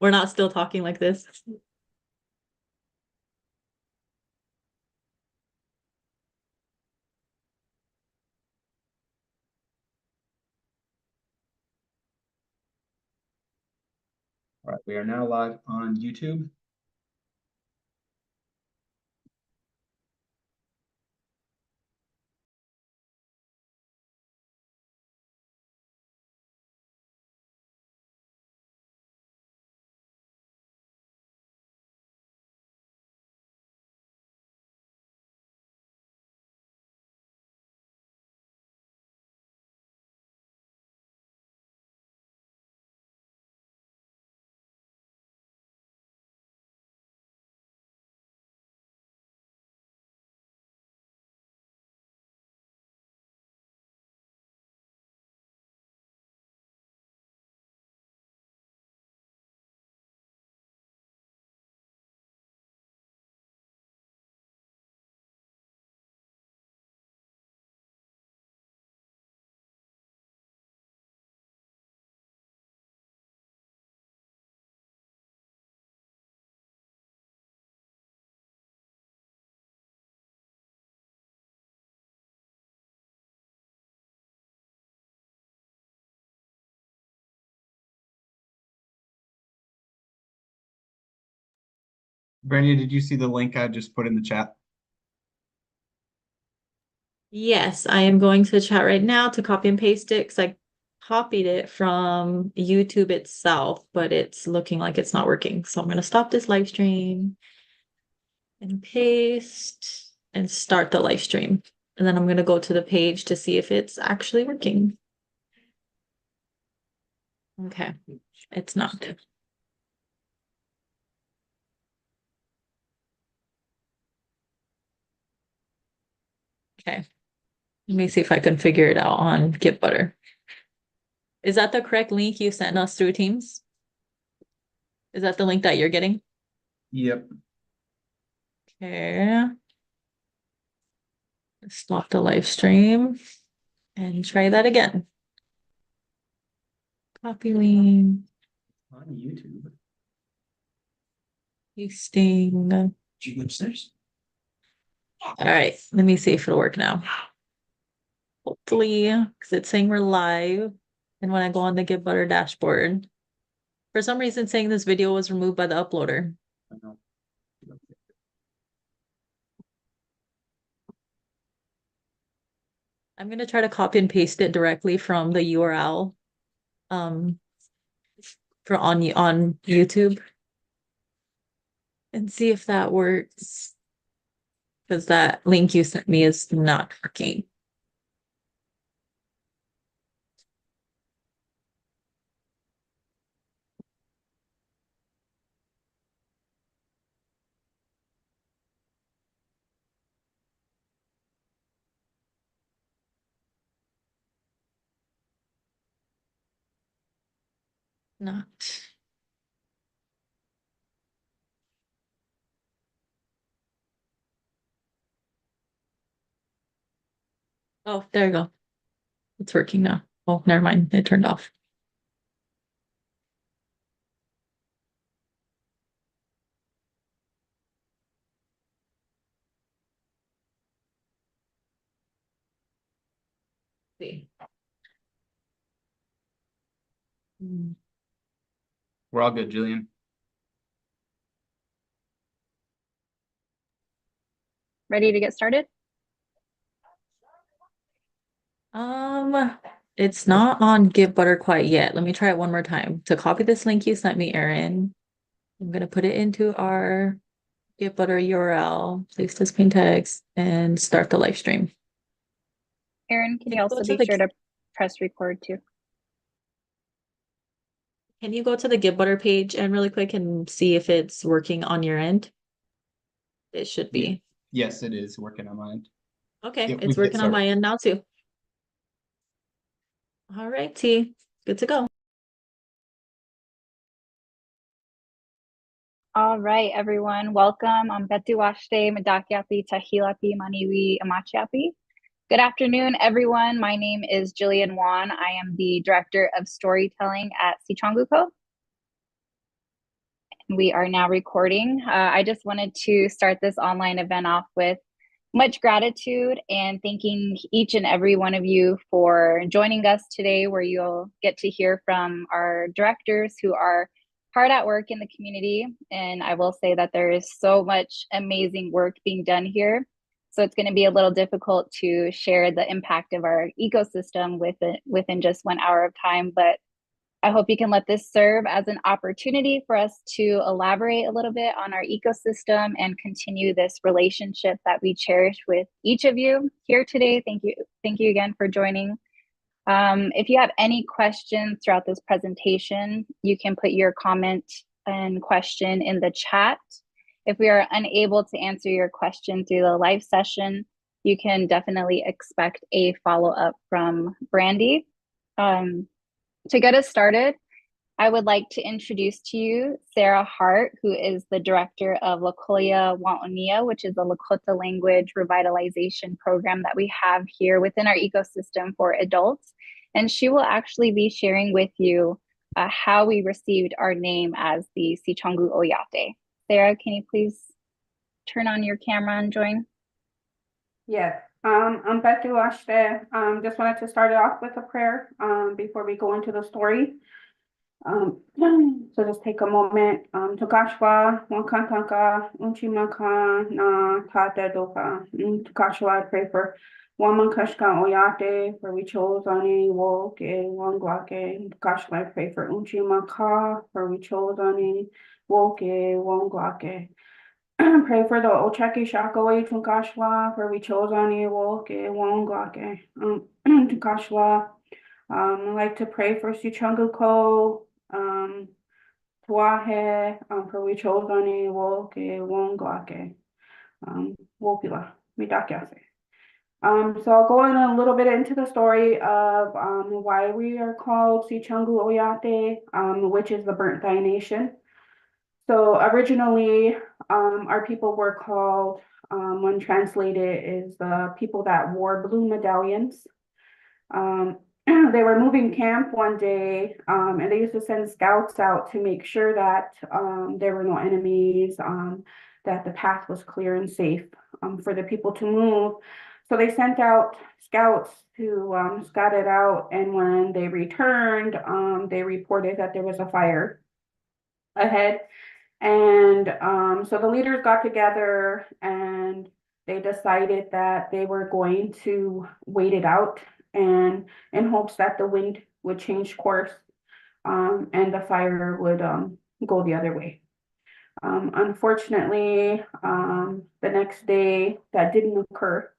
We're not still talking like this. All right, we are now live on YouTube. Brenda, did you see the link I just put in the chat? Yes, I am going to the chat right now to copy and paste it because I copied it from YouTube itself, but it's looking like it's not working. So I'm going to stop this live stream and paste and start the live stream. And then I'm going to go to the page to see if it's actually working. Okay, it's not. Okay, let me see if I can figure it out on Get Butter. Is that the correct link you sent us through Teams? Is that the link that you're getting? Yep. Okay. Stop the live stream and try that again. Copy link, On YouTube. pasting. Did you go upstairs? All right, let me see if it'll work now. Hopefully, because it's saying we're live. And when I go on the Get Butter dashboard, for some reason saying this video was removed by the uploader. I know. I'm gonna try to copy and paste it directly from the URL um for on YouTube and see if that works. Because that link you sent me is not working. Not. Oh, there you go. It's working now. Oh, never mind. It turned off. See. We're all good, Jillian. Ready to get started? It's not on Give Butter quite yet. Let me try it one more time. To copy this link you sent me, Erin, I'm gonna put it into our Give Butter URL, place this plain text, and start the live stream. Erin, can Can you you go also to be the sure to press record too? Can you go to the Give Butter page and really quick and see if it's working on your end? It should be. Yes, it is working on mine. Okay, Yep, it's working on my end now too. All right, T. Good to go. All right, everyone, welcome. I'm Betu Washte, Madakiapi, Tahilapi, Maniwi, Amachiapi. Good afternoon, everyone. My name is Jillian Wan. I am the Director of Storytelling at Sicangu Co. We are now recording. I just wanted to start this online event off with much gratitude and thanking each and every one of you for joining us today, where you'll get to hear from our directors who are hard at work in the community. And I will say that there is so much amazing work being done here. So it's going to be a little difficult to share the impact of our ecosystem within just 1 hour of time, but I hope you can let this serve as an opportunity for us to elaborate a little bit on our ecosystem and continue this relationship that we cherish with each of you here today. Thank you. Thank you again for joining. If you have any questions throughout this presentation, you can put your comment and question in the chat. If we are unable to answer your question through the live session, you can definitely expect a follow-up from Brandy. To get us started, I would like to introduce to you Sarah Hart, who is the director of Lokoya Wa'onia, which is a Lakota language revitalization program that we have here within our ecosystem for adults. And she will actually be sharing with you how we received our name as the Sicangu Oyate. Sarah, can you please turn on your camera and join? Yes, I'm Betty Washte. Just wanted to start it off with a prayer before we go into the story. So just take a moment. Tukashwa, Wankankanka, Unchimaka, Na, Tate Doka. Tukashwa, I pray for Wamankashka Oyate, for we chose Ani, Woke, Wangwake. Tukashwa, I pray for Unchimaka, for we chose Ani, Woke, Wangwake. Pray for the Ochaki Shakawe Tunkashwa, for we chose Ani, Woke, Wangwake. Tukashwa. I'd like to pray for Sicangu Ko, Tuahe, for we chose Ani, Woke, Wongwake, Wopila, Midakyase. So I'll go in a little bit into the story of why we are called Sicangu Oyate, which is the Burnt Thigh Nation. So originally, our people were called, when translated, is the people that wore blue medallions. They were moving camp one day, and they used to send scouts out to make sure that there were no enemies, that the path was clear and safe for the people to move. So they sent out scouts to scout it out, and when they returned, they reported that there was a fire ahead. And so the leaders got together and they decided that they were going to wait it out, and in hopes that the wind would change course and the fire would go the other way. Unfortunately, the next day that didn't occur.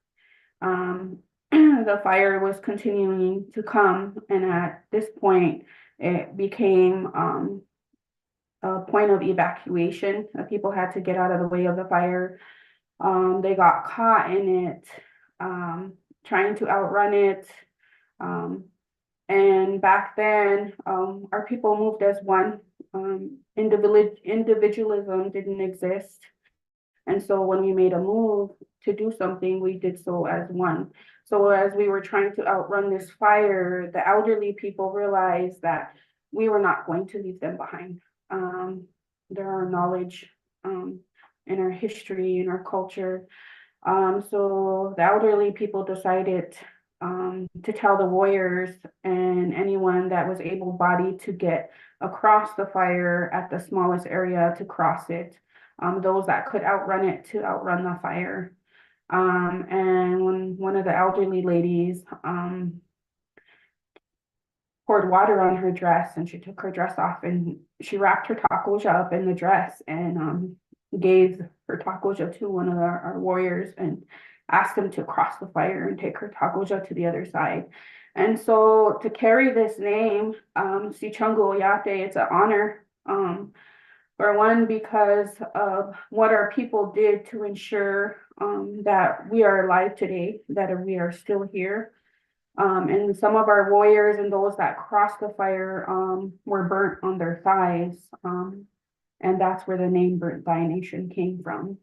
The fire was continuing to come, and at this point it became a point of evacuation. People had to get out of the way of the fire. They got caught in it, trying to outrun it. And back then, our people moved as one. Individualism didn't exist. And so when we made a move to do something, we did so as one. So as we were trying to outrun this fire, the elderly people realized that we were not going to leave them behind. There are knowledge in our history, in our culture. So the elderly people decided to tell the warriors and anyone that was able-bodied to get across the fire at the smallest area to cross it. Those that could outrun it to outrun the fire. And when one of the elderly ladies poured water on her dress, and she took her dress off and she wrapped her takoja up in the dress and gave her takoja to one of our warriors and asked him to cross the fire and take her takoja to the other side. And so to carry this name, Sicangu Oyate, it's an honor. For one, because of what our people did to ensure that we are alive today, that we are still here. And some of our warriors and those that crossed the fire were burnt on their thighs. And that's where the name Burnt Thigh Nation came from.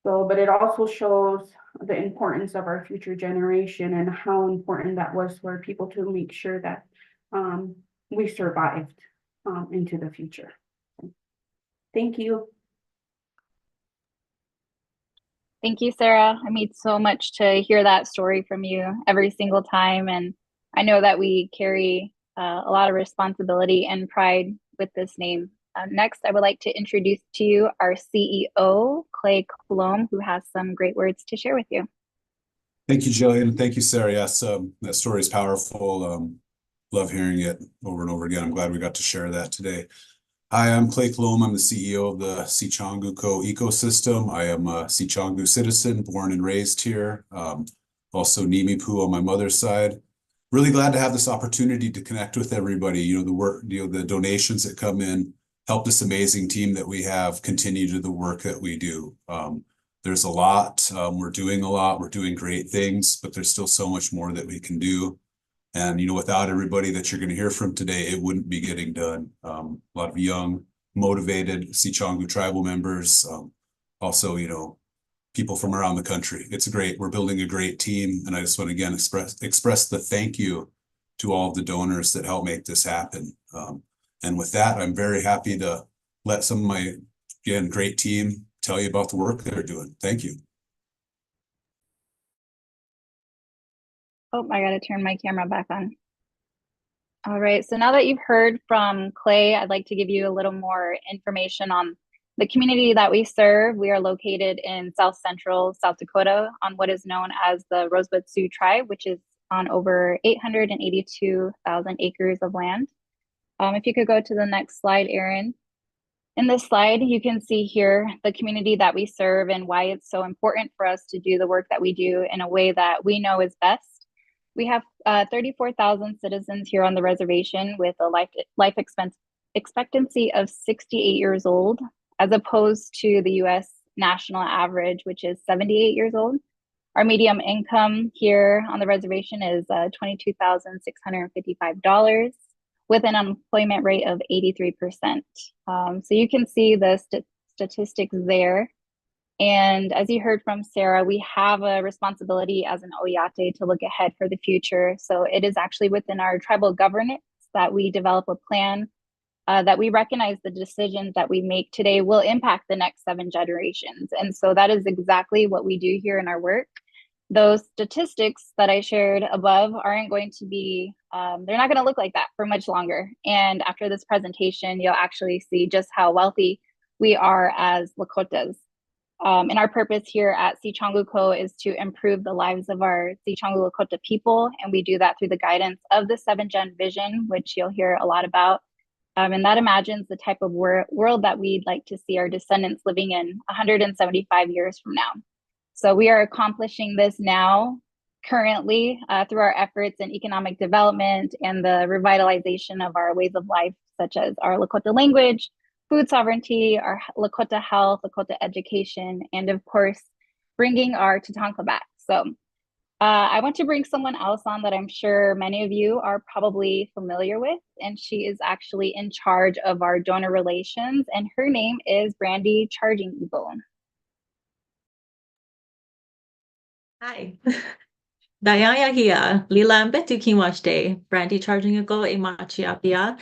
So, but it also shows the importance of our future generation and how important that was for people to make sure that we survived into the future. Thank you. Thank you, Sarah. I mean so much to hear that story from you every single time. And I know that we carry a lot of responsibility and pride with this name. Next, I would like to introduce to you our CEO, Clay Colomb, who has some great words to share with you. Thank you, Jillian, and thank you, Sarah. Yes, that story is powerful. Love hearing it over and over again. I'm glad we got to share that today. Hi, I'm Clay Colomb. I'm the CEO of the Sicangu Co ecosystem. I am a Sicangu citizen, born and raised here. Also Nimipu on my mother's side. Really glad to have this opportunity to connect with everybody. The work, the donations that come in help this amazing team that we have continue to do the work that we do. There's a lot. We're doing a lot. We're doing great things, but there's still so much more that we can do. And, without everybody that you're going to hear from today, it wouldn't be getting done. A lot of young, motivated Sicangu tribal members. Also, people from around the country. We're building a great team. And I just want to again express the thank you to all of the donors that help make this happen. And with that, I'm very happy to let some of my, again, great team tell you about the work they're doing. Thank you. Oh, I got to turn my camera back on. All right, so now that you've heard from Clay, I'd like to give you a little more information on the community that we serve. We are located in South Central South Dakota on what is known as the Rosebud Sioux Tribe, which is on over 882,000 acres of land. If you could go to the next slide, Erin. In this slide, you can see here the community that we serve and why it's so important for us to do the work that we do in a way that we know is best. We have 34,000 citizens here on the reservation with a life expectancy of 68 years old, as opposed to the US national average, which is 78 years old. Our median income here on the reservation is $22,655 with an unemployment rate of 83%. So you can see the statistics there. And as you heard from Sarah, we have a responsibility as an Oyate to look ahead for the future. So it is actually within our tribal governance that we develop a plan that we recognize the decisions that we make today will impact the next 7 generations. And so that is exactly what we do here in our work. Those statistics that I shared above aren't going to be, they're not going to look like that for much longer. And after this presentation, you'll actually see just how wealthy we are as Lakotas. And our purpose here at Sicangu Co is to improve the lives of our Sicangu Lakota people. And we do that through the guidance of the 7-gen vision, which you'll hear a lot about. And that imagines the type of world that we'd like to see our descendants living in 175 years from now. So we are accomplishing this now, currently, through our efforts in economic development and the revitalization of our ways of life, such as our Lakota language, food sovereignty, our Lakota health, Lakota education, and of course, bringing our Tatanka back. So I want to bring someone else on that I'm sure many of you are probably familiar with, and she is actually in charge of our donor relations, and her name is Brandy Charging Eagle. Hi. Dayaya hia, lilambe tu kinwashte, Brandy Charging Ago Imachiapia.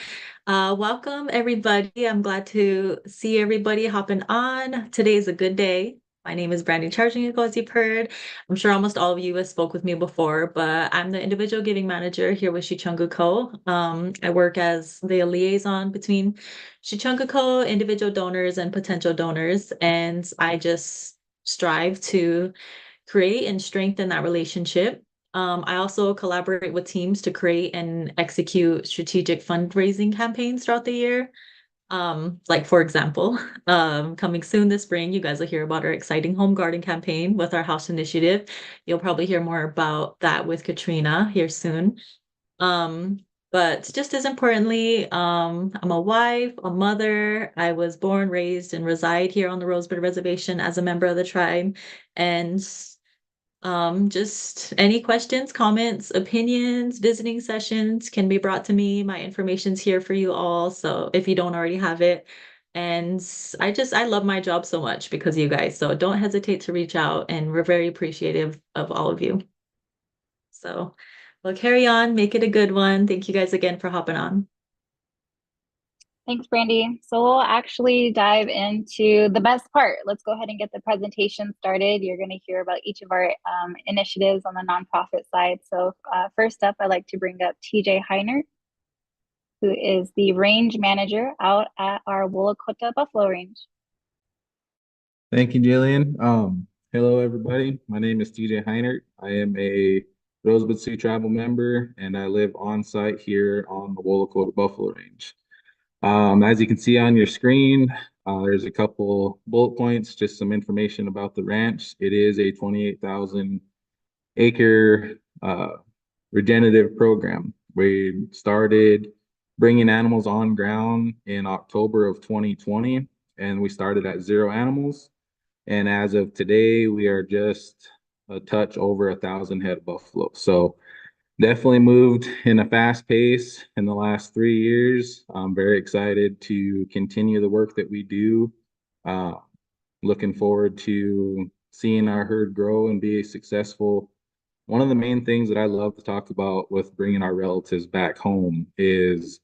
Welcome everybody. I'm glad to see everybody hopping on. Today is a good day. My name is Brandy Charging Ago, as you've heard. I'm sure almost all of you have spoke with me before, but I'm the individual giving manager here with Sicangu Co. I work as the liaison between Sicangu Co, individual donors and potential donors, and I just strive to create and strengthen that relationship. I also collaborate with teams to create and execute strategic fundraising campaigns throughout the year. Like for example, coming soon this spring, you guys will hear about our exciting home garden campaign with our house initiative. You'll probably hear more about that with Katrina here soon. But just as importantly, I'm a wife, a mother. I was born, raised, and reside here on the Rosebud Reservation as a member of the tribe. And just any questions, comments, opinions, visiting sessions can be brought to me. My information's here for you all. So if you don't already have it. And I love my job so much because of you guys. So don't hesitate to reach out, and we're very appreciative of all of you. So we'll carry on, make it a good one. Thank you guys again for hopping on. Thanks, Brandy. So we'll actually dive into the best part. Let's go ahead and get the presentation started. You're going to hear about each of our initiatives on the nonprofit side. So first up, I'd like to bring up TJ Heiner, who is the range manager out at our Woolakota Buffalo Range. Thank you, Jillian. Hello, everybody. My name is TJ Heinert. I am a Rosebud Sioux Tribal member, and I live on site here on the Woolakota Buffalo Range. As you can see on your screen, there's a couple bullet points, just some information about the ranch. It is a 28,000 acre regenerative program. We started bringing animals on ground in October of 2020, and we started at 0 animals. And as of today, we are just a touch over 1,000 head of buffalo. So definitely moved in a fast pace in the last 3 years. I'm very excited to continue the work that we do. Looking forward to seeing our herd grow and be successful. One of the main things that I love to talk about with bringing our relatives back home is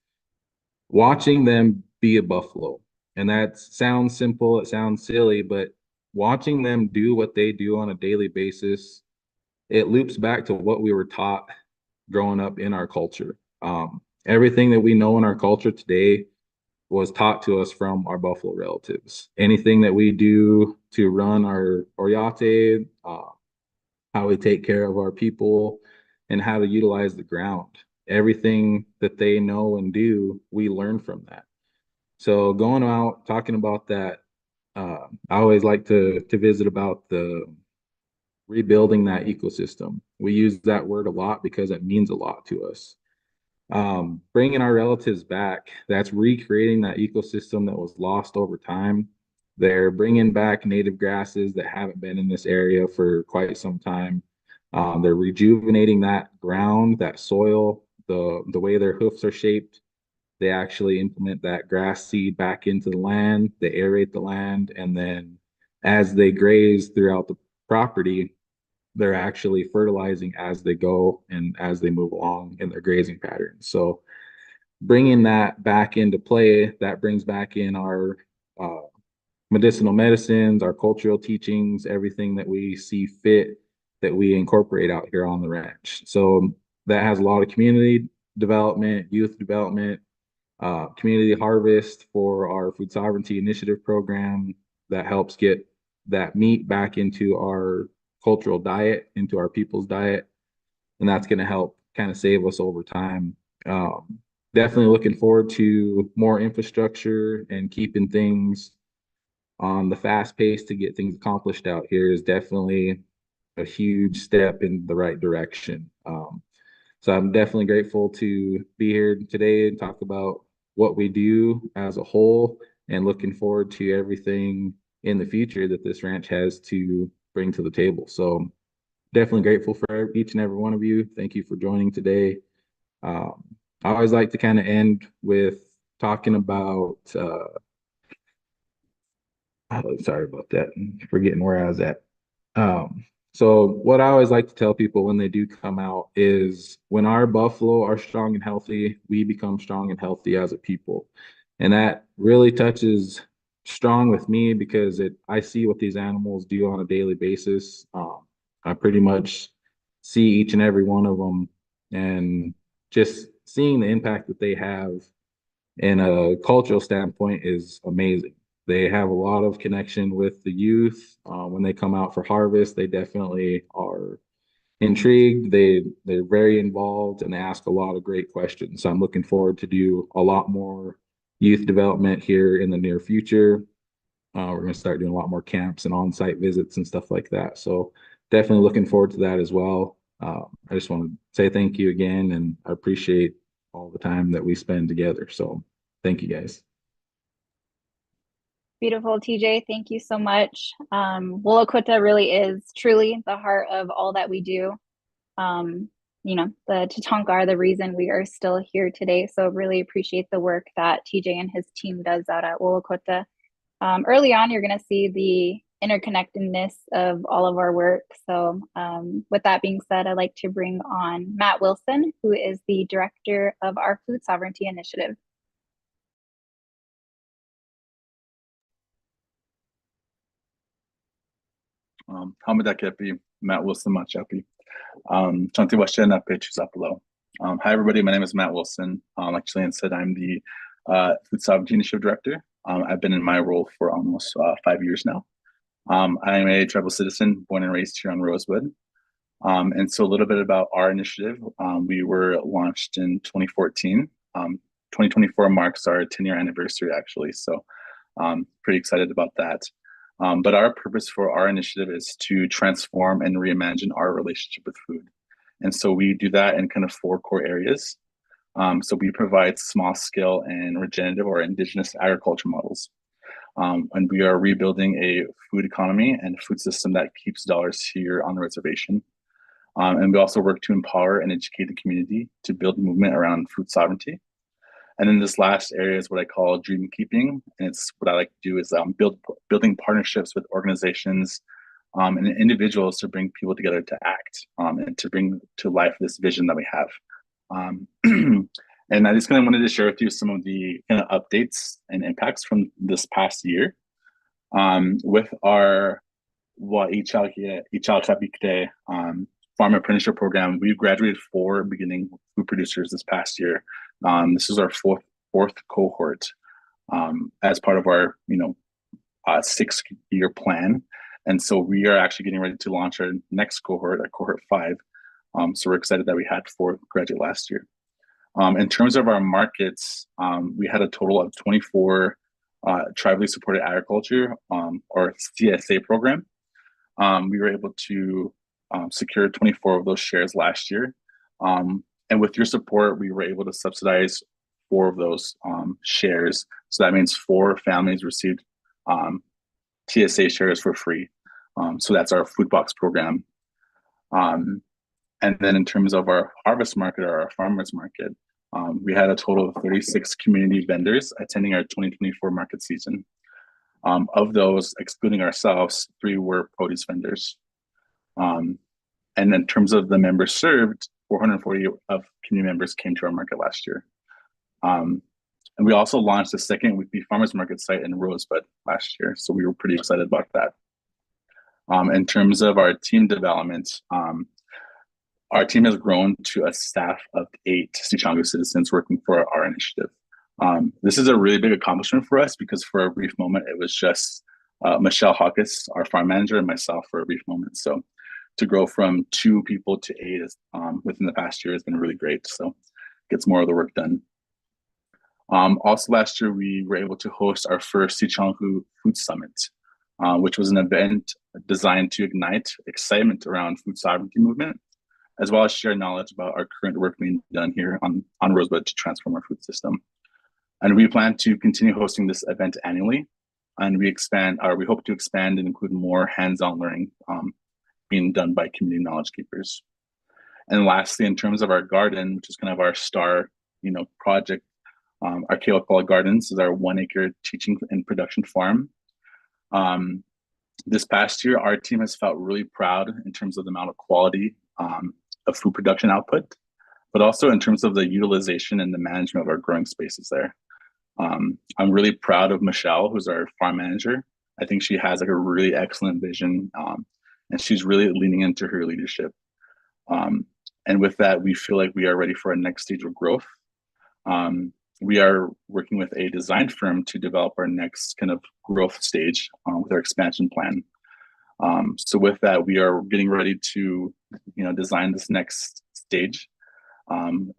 watching them be a buffalo. And that sounds simple, it sounds silly, but watching them do what they do on a daily basis, it loops back to what we were taught growing up in our culture. Everything that we know in our culture today was taught to us from our buffalo relatives. Anything that we do to run our oyate, how we take care of our people, and how to utilize the ground. Everything that they know and do, we learn from that. So going out talking about that, I always like to visit about the rebuilding that ecosystem. We use that word a lot because it means a lot to us. Bringing our relatives back, that's recreating that ecosystem that was lost over time. They're bringing back native grasses that haven't been in this area for quite some time. They're rejuvenating that ground, that soil, the way their hoofs are shaped. They actually implement that grass seed back into the land. They aerate the land, and then as they graze throughout the property, they're actually fertilizing as they go and as they move along in their grazing patterns. So bringing that back into play, that brings back in our medicinal medicines, our cultural teachings, everything that we see fit that we incorporate out here on the ranch. So that has a lot of community development, youth development, community harvest for our food sovereignty initiative program that helps get that meat back into our cultural diet, into our people's diet. And that's going to help kind of save us over time. Definitely looking forward to more infrastructure and keeping things on the fast pace to get things accomplished out here is definitely a huge step in the right direction. So I'm definitely grateful to be here today and talk about what we do as a whole and looking forward to everything in the future that this ranch has to bring to the table. So definitely grateful for each and every one of you. Thank you for joining today. I always like to kind of end with talking about, sorry about that, I'm forgetting where I was at. So what I always like to tell people when they do come out is when our buffalo are strong and healthy, we become strong and healthy as a people. And that really touches strong with me because I see what these animals do on a daily basis. I pretty much see each and every one of them and just seeing the impact that they have in a cultural standpoint is amazing. They have a lot of connection with the youth. When they come out for harvest, they definitely are intrigued. They're very involved and they ask a lot of great questions. So I'm looking forward to do a lot more youth development here in the near future. We're going to start doing a lot more camps and on-site visits and stuff like that. So definitely looking forward to that as well. I just want to say thank you again, and I appreciate all the time that we spend together. So thank you guys. Beautiful, TJ. Thank you so much. Woolakota really is truly the heart of all that we do. The Tatanka are the reason we are still here today. So really appreciate the work that TJ and his team does out at Woolakota. Early on, you're going to see the interconnectedness of all of our work. So with that being said, I'd like to bring on Matt Wilson, who is the director of our Food Sovereignty Initiative. Hamadakepi, Matt Wilson Machapi. Chanti Washena Zapalo. Hi, everybody. My name is Matt Wilson. Like Jillian said, I'm the Food Sovereignty Initiative Director. I've been in my role for almost 5 years now. I'm a tribal citizen, born and raised here on Rosewood. And so a little bit about our initiative. We were launched in 2014. 2024 marks our 10-year anniversary, actually. So pretty excited about that. But our purpose for our initiative is to transform and reimagine our relationship with food. And so we do that in kind of 4 core areas. So we provide small scale and regenerative or indigenous agriculture models. And we are rebuilding a food economy and food system that keeps dollars here on the reservation. And we also work to empower and educate the community to build movement around food sovereignty. And then this last area is what I call dream keeping. And it's what I like to do is building partnerships with organizations and individuals to bring people together to act and to bring to life this vision that we have. And I just kind of wanted to share with you some of the kind of updates and impacts from this past year with our farm apprenticeship program. We graduated 4 beginning food producers this past year. This is our fourth cohort as part of our 6-year plan. And so we are actually getting ready to launch our next cohort, our cohort 5. So we're excited that we had 4 graduate last year. In terms of our markets, we had a total of 24 tribally supported agriculture or CSA program. We were able to secure 24 of those shares last year. And with your support, we were able to subsidize 4 of those shares. So that means 4 families received TSA shares for free. So that's our food box program. And then in terms of our harvest market or our farmers market, we had a total of 36 community vendors attending our 2024 market season. Of those, excluding ourselves, 3 were produce vendors. And in terms of the members served, 440 of community members came to our market last year. And we also launched a second weekly farmers market site in Rosebud last year. So we were pretty excited about that. In terms of our team development, our team has grown to a staff of 8 Sicangu citizens working for our initiative. This is a really big accomplishment for us because for a brief moment, it was just Michelle Hawkins, our farm manager, and myself for a brief moment. So to grow from 2 people to 8 within the past year has been really great. So gets more of the work done. Also last year, we were able to host our first Sicangu Food Summit, which was an event designed to ignite excitement around food sovereignty movement, as well as share knowledge about our current work being done here on Rosebud to transform our food system. And we plan to continue hosting this event annually, and we hope to expand and include more hands-on learning being done by community knowledge keepers. And lastly, in terms of our garden, which is kind of our star, project, our Keokola Gardens is our 1-acre teaching and production farm. This past year, our team has felt really proud in terms of the amount of quality of food production output, but also in terms of the utilization and the management of our growing spaces there. I'm really proud of Michelle, who's our farm manager. I think she has a really excellent vision, and she's really leaning into her leadership. And with that, we feel like we are ready for a next stage of growth. We are working with a design firm to develop our next kind of growth stage with our expansion plan. So with that, we are getting ready to, design this next stage.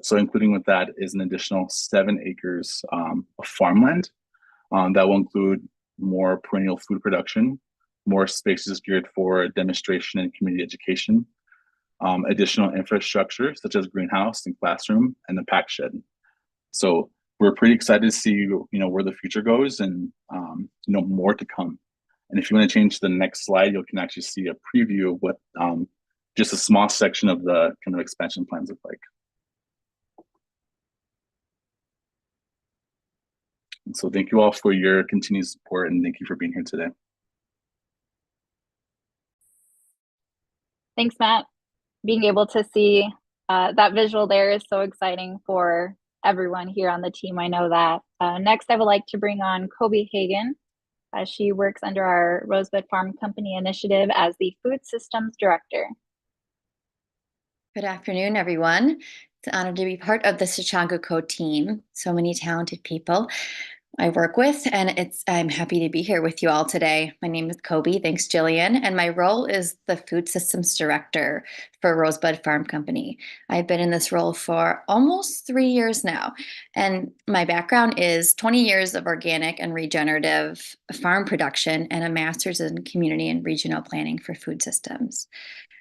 So including with that is an additional 7 acres of farmland that will include more perennial food production, more spaces geared for demonstration and community education, additional infrastructure such as greenhouse and classroom, and the pack shed. So we're pretty excited to see, where the future goes and, more to come. And if you want to change to the next slide, you can actually see a preview of what just a small section of the kind of expansion plans look like. And so thank you all for your continued support, and thank you for being here today. Thanks, Matt. Being able to see that visual there is so exciting for everyone here on the team. I know that. Next, I would like to bring on Kobe Hagan. as she works under our Rosebud Farm Company initiative as the Food Systems Director. Good afternoon, everyone. It's an honor to be part of the Sicangu Co team. So many talented people I work with, and I'm happy to be here with you all today. My name is Kobe, thanks Jillian, and my role is the Food Systems Director for Rosebud Farm Company. I've been in this role for almost 3 years now, and my background is 20 years of organic and regenerative farm production and a master's in community and regional planning for food systems.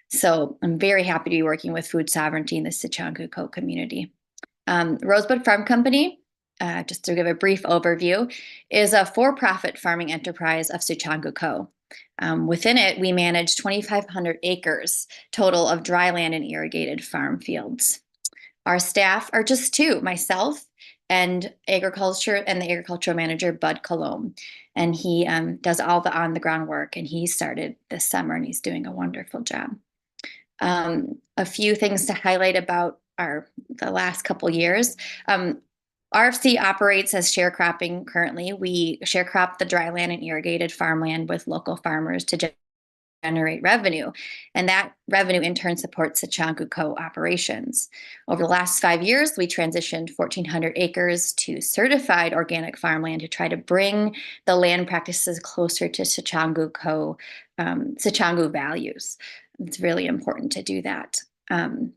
So I'm very happy to be working with food sovereignty in the Sicangu Co community. Rosebud Farm Company, just to give a brief overview, is a for-profit farming enterprise of Sicangu Co. Within it, we manage 2,500 acres total of dry land and irrigated farm fields. Our staff are just two, myself and the agricultural manager, Bud Colomb. And he does all the on-the-ground work, and he started this summer, and he's doing a wonderful job. A few things to highlight about the last couple years. RFC operates as sharecropping currently. We sharecrop the dry land and irrigated farmland with local farmers to generate revenue, and that revenue in turn supports Sicangu Co operations. Over the last 5 years, we transitioned 1,400 acres to certified organic farmland to try to bring the land practices closer to Sicangu Co, Sicangu values. It's really important to do that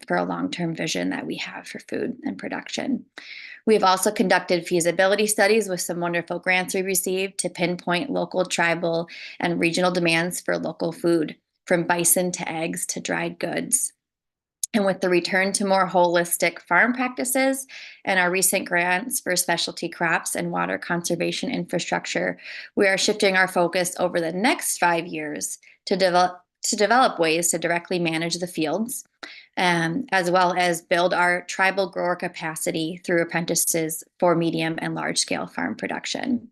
for a long-term vision that we have for food and production. We've also conducted feasibility studies with some wonderful grants we received to pinpoint local, tribal, and regional demands for local food, from bison to eggs to dried goods. And with the return to more holistic farm practices and our recent grants for specialty crops and water conservation infrastructure, we are shifting our focus over the next 5 years to develop ways to directly manage the fields, as well as build our tribal grower capacity through apprentices for medium and large scale farm production.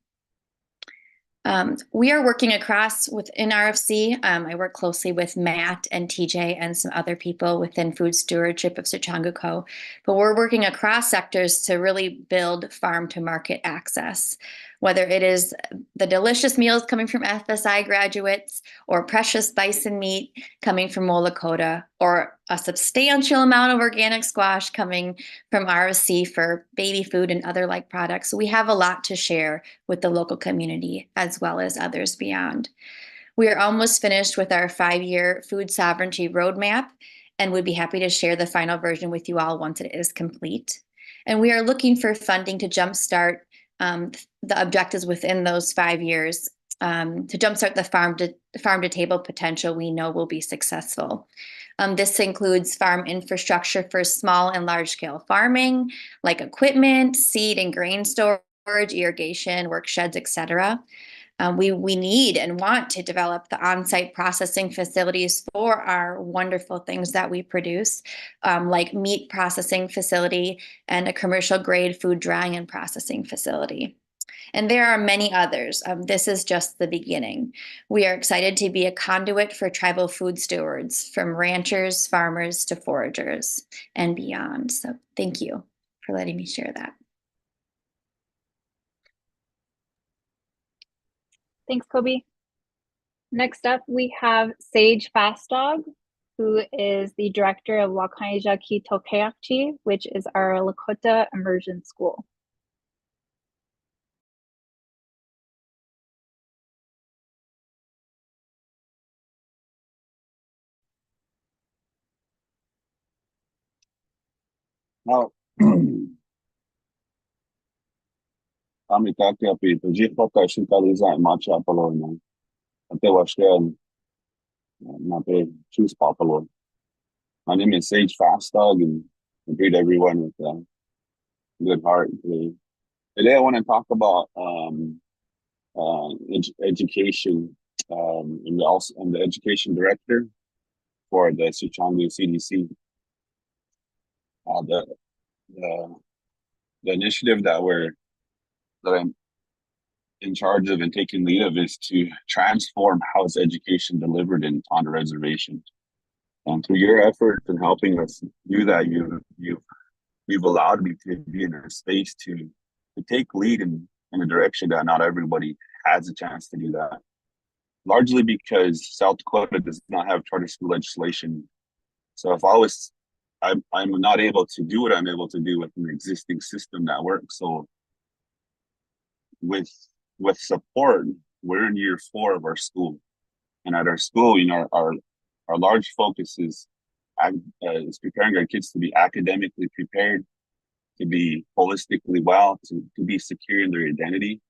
We are working across within RFC. I work closely with Matt and TJ and some other people within food stewardship of Sicangu Co. But we're working across sectors to really build farm to market access, whether it is the delicious meals coming from FSI graduates or precious bison meat coming from Wolakota, or a substantial amount of organic squash coming from RFC for baby food and other like products. So we have a lot to share with the local community as well as others beyond. We are almost finished with our 5-year food sovereignty roadmap and would be happy to share the final version with you all once it is complete. And we are looking for funding to jumpstart the objectives within those 5 years, to jumpstart the farm to table potential we know will be successful. This includes farm infrastructure for small and large scale farming, like equipment, seed and grain storage, irrigation, work sheds, etc. We need and want to develop the on-site processing facilities for our wonderful things that we produce, like meat processing facility and a commercial grade food drying and processing facility. And there are many others. This is just the beginning. We are excited to be a conduit for tribal food stewards, from ranchers, farmers, to foragers, and beyond. So thank you for letting me share that. Thanks, Kobe. Next up, we have Sage Fastdog, who is the director of Wakaija Ki Tokeachi, which is our Lakota immersion school. Now, Amikake api tuji foka shikaliza macha palona. Ate washken nape choose papalo. My name is Sage Fastdog, and I greet everyone with a good heart. Today I want to talk about education, and also I'm the education director for the Sicangu CDC. The initiative that I'm in charge of and taking lead of is to transform how is education delivered in Tonda Reservation. And through your efforts and helping us do that, you've allowed me to be in a space to take lead in a direction that not everybody has a chance to do that, largely because South Dakota does not have charter school legislation. So if I'm not able to do what I'm able to do with an existing system that works. So with support, we're in year 4 of our school, and at our school, our large focus is preparing our kids to be academically prepared, to be holistically well, to be secure in their identity,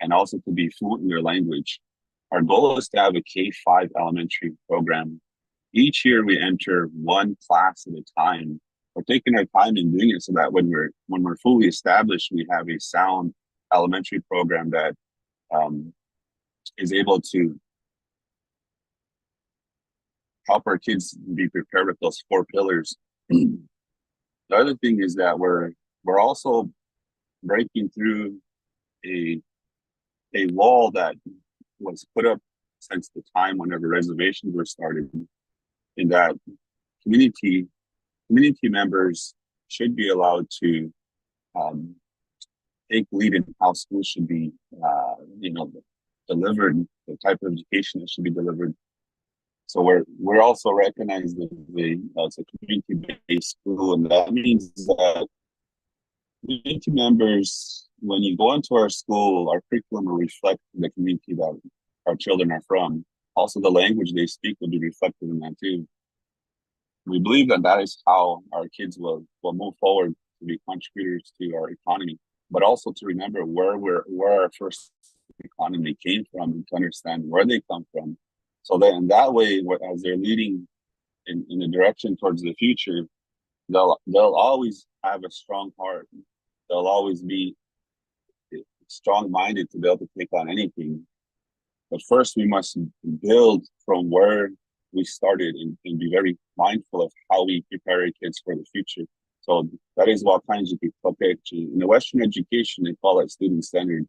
and also to be fluent in their language. Our goal is to have a K-5 elementary program. Each year we enter one class at a time. We're taking our time in doing it so that when we're fully established, we have a sound elementary program that is able to help our kids be prepared with those 4 pillars. The other thing is that we're also breaking through a wall that was put up since the time whenever reservations were started, in that community members should be allowed to take lead in how schools should be delivered, the type of education that should be delivered. So we're also recognized as a community-based school, and that means that community members, when you go into our school, our curriculum will reflect the community that our children are from. Also, the language they speak will be reflected in that too. We believe that is how our kids will move forward to be contributors to our economy, but also to remember where our first economy came from, and to understand where they come from. So that in that way, as they're leading in the direction towards the future, they'll always have a strong heart. They'll always be strong-minded to be able to take on anything. But first, we must build from where we started and be very mindful of how we prepare our kids for the future. So that is what kinds of people in the Western education, they call it student-centered.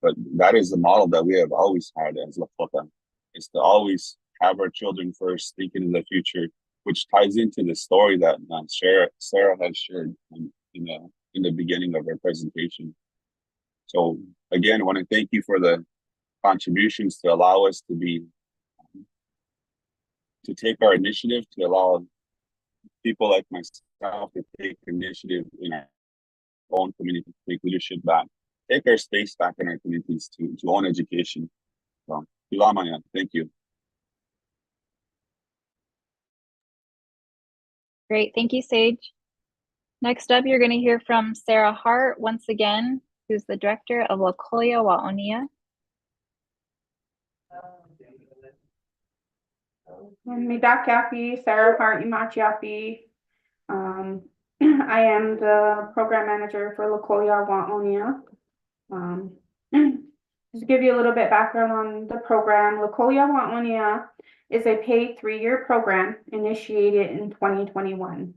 But that is the model that we have always had as Lakota, is to always have our children first, thinking in the future, which ties into the story that Sarah has shared in the beginning of our presentation. So again, I want to thank you for the contributions to allow us to take our initiative, to allow people like myself to take initiative in our own community, to take leadership back, take our space back in our communities to own education. So, thank you. Great, thank you, Sage. Next up, you're going to hear from Sarah Hart once again, who's the director of Lokoya Waonia. Midakiapi, Sarah Hart Imachiapi. I am the program manager for Lokoya Waonia. Just to give you a little bit background on the program, Lokoya Waonia is a paid 3-year program initiated in 2021,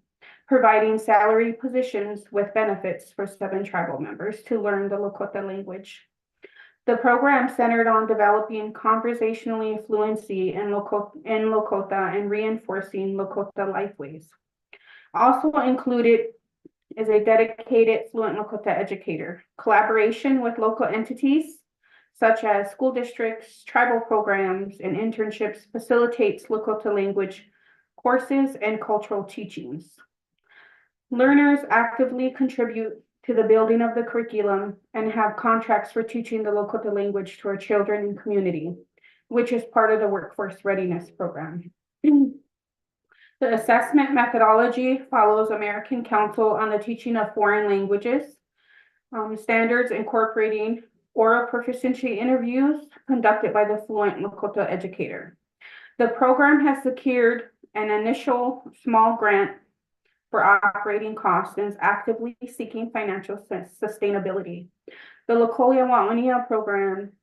providing salary positions with benefits for 7 tribal members to learn the Lakota language. The program centered on developing conversationally fluency in Lakota and reinforcing Lakota lifeways. Also included is a dedicated fluent Lakota educator. Collaboration with local entities such as school districts, tribal programs, and internships facilitates Lakota language courses and cultural teachings. Learners actively contribute to the building of the curriculum and have contracts for teaching the Lakota language to our children and community, which is part of the workforce readiness program. The assessment methodology follows American Council on the Teaching of Foreign Languages standards, incorporating oral proficiency interviews conducted by the fluent Lakota educator. The program has secured an initial small grant for operating costs and is actively seeking financial sustainability. The Lokoya Waonia program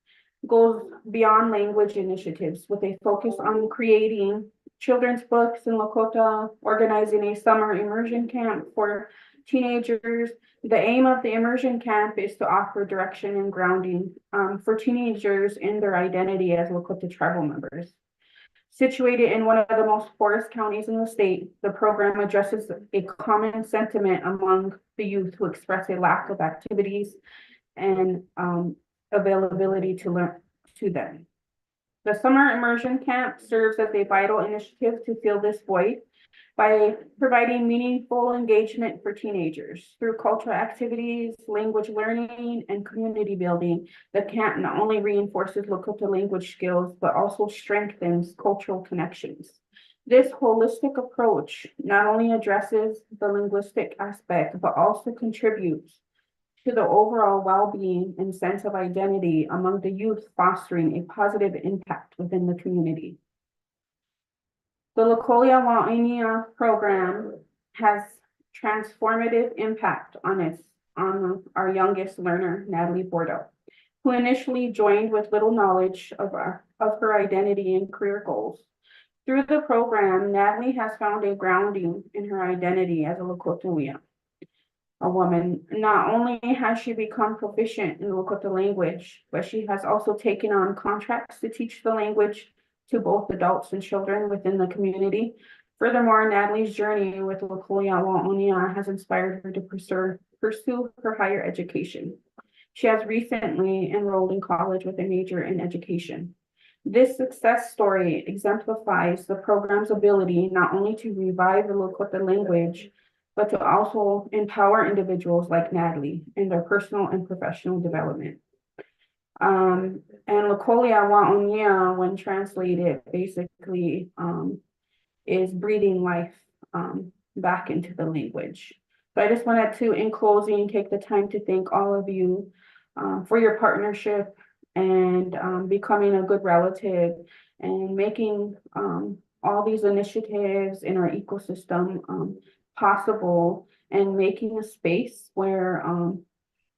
goes beyond language initiatives with a focus on creating children's books in Lakota, organizing a summer immersion camp for teenagers. The aim of the immersion camp is to offer direction and grounding for teenagers in their identity as Lakota tribal members. Situated in one of the most poorest counties in the state, the program addresses a common sentiment among the youth who express a lack of activities and availability to to them. The summer immersion camp serves as a vital initiative to fill this void by providing meaningful engagement for teenagers through cultural activities, language learning, and community building. The camp not only reinforces Lakota language skills, but also strengthens cultural connections. This holistic approach not only addresses the linguistic aspect, but also contributes to the overall well-being and sense of identity among the youth, fostering a positive impact within the community. The Lokolia Wainia program has transformative impact on our youngest learner, Natalie Bordeaux, who initially joined with little knowledge of her identity and career goals. Through the program, Natalie has found a grounding in her identity as a Lakota a woman. Not only has she become proficient in Lakota language, but she has also taken on contracts to teach the language to both adults and children within the community. Furthermore, Natalie's journey with Lokolia Wa'onia has inspired her to pursue her higher education. She has recently enrolled in college with a major in education. This success story exemplifies the program's ability not only to revive the Lakota language, but to also empower individuals like Natalie in their personal and professional development. And Lokolia Wa'onia, when translated, basically is breathing life back into the language. So I just wanted to, in closing, take the time to thank all of you for your partnership and becoming a good relative and making all these initiatives in our ecosystem possible, and making a space where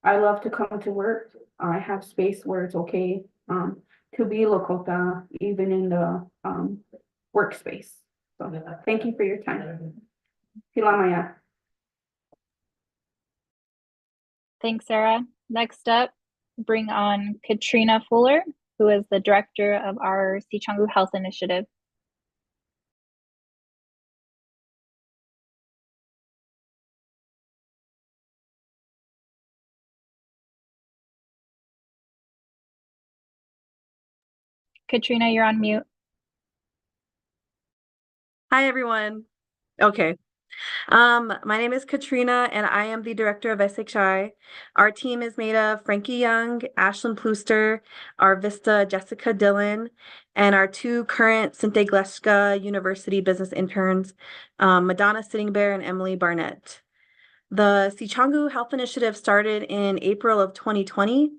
I love to come to work. I have space where it's okay to be Lakota, even in the workspace. So thank you for your time. Pilamaya. Thanks, Sarah. Next up, bring on Katrina Fuller, who is the director of our Sicangu Health Initiative. Katrina, you're on mute. Hi, everyone. Okay. My name is Katrina, and I am the director of SHI. Our team is made of Frankie Young, Ashlyn Plooster, our Vista Jessica Dillon, and our two current Sinte Gleska University business interns, Madonna Sitting Bear and Emily Barnett. The Sicangu Health Initiative started in April of 2020.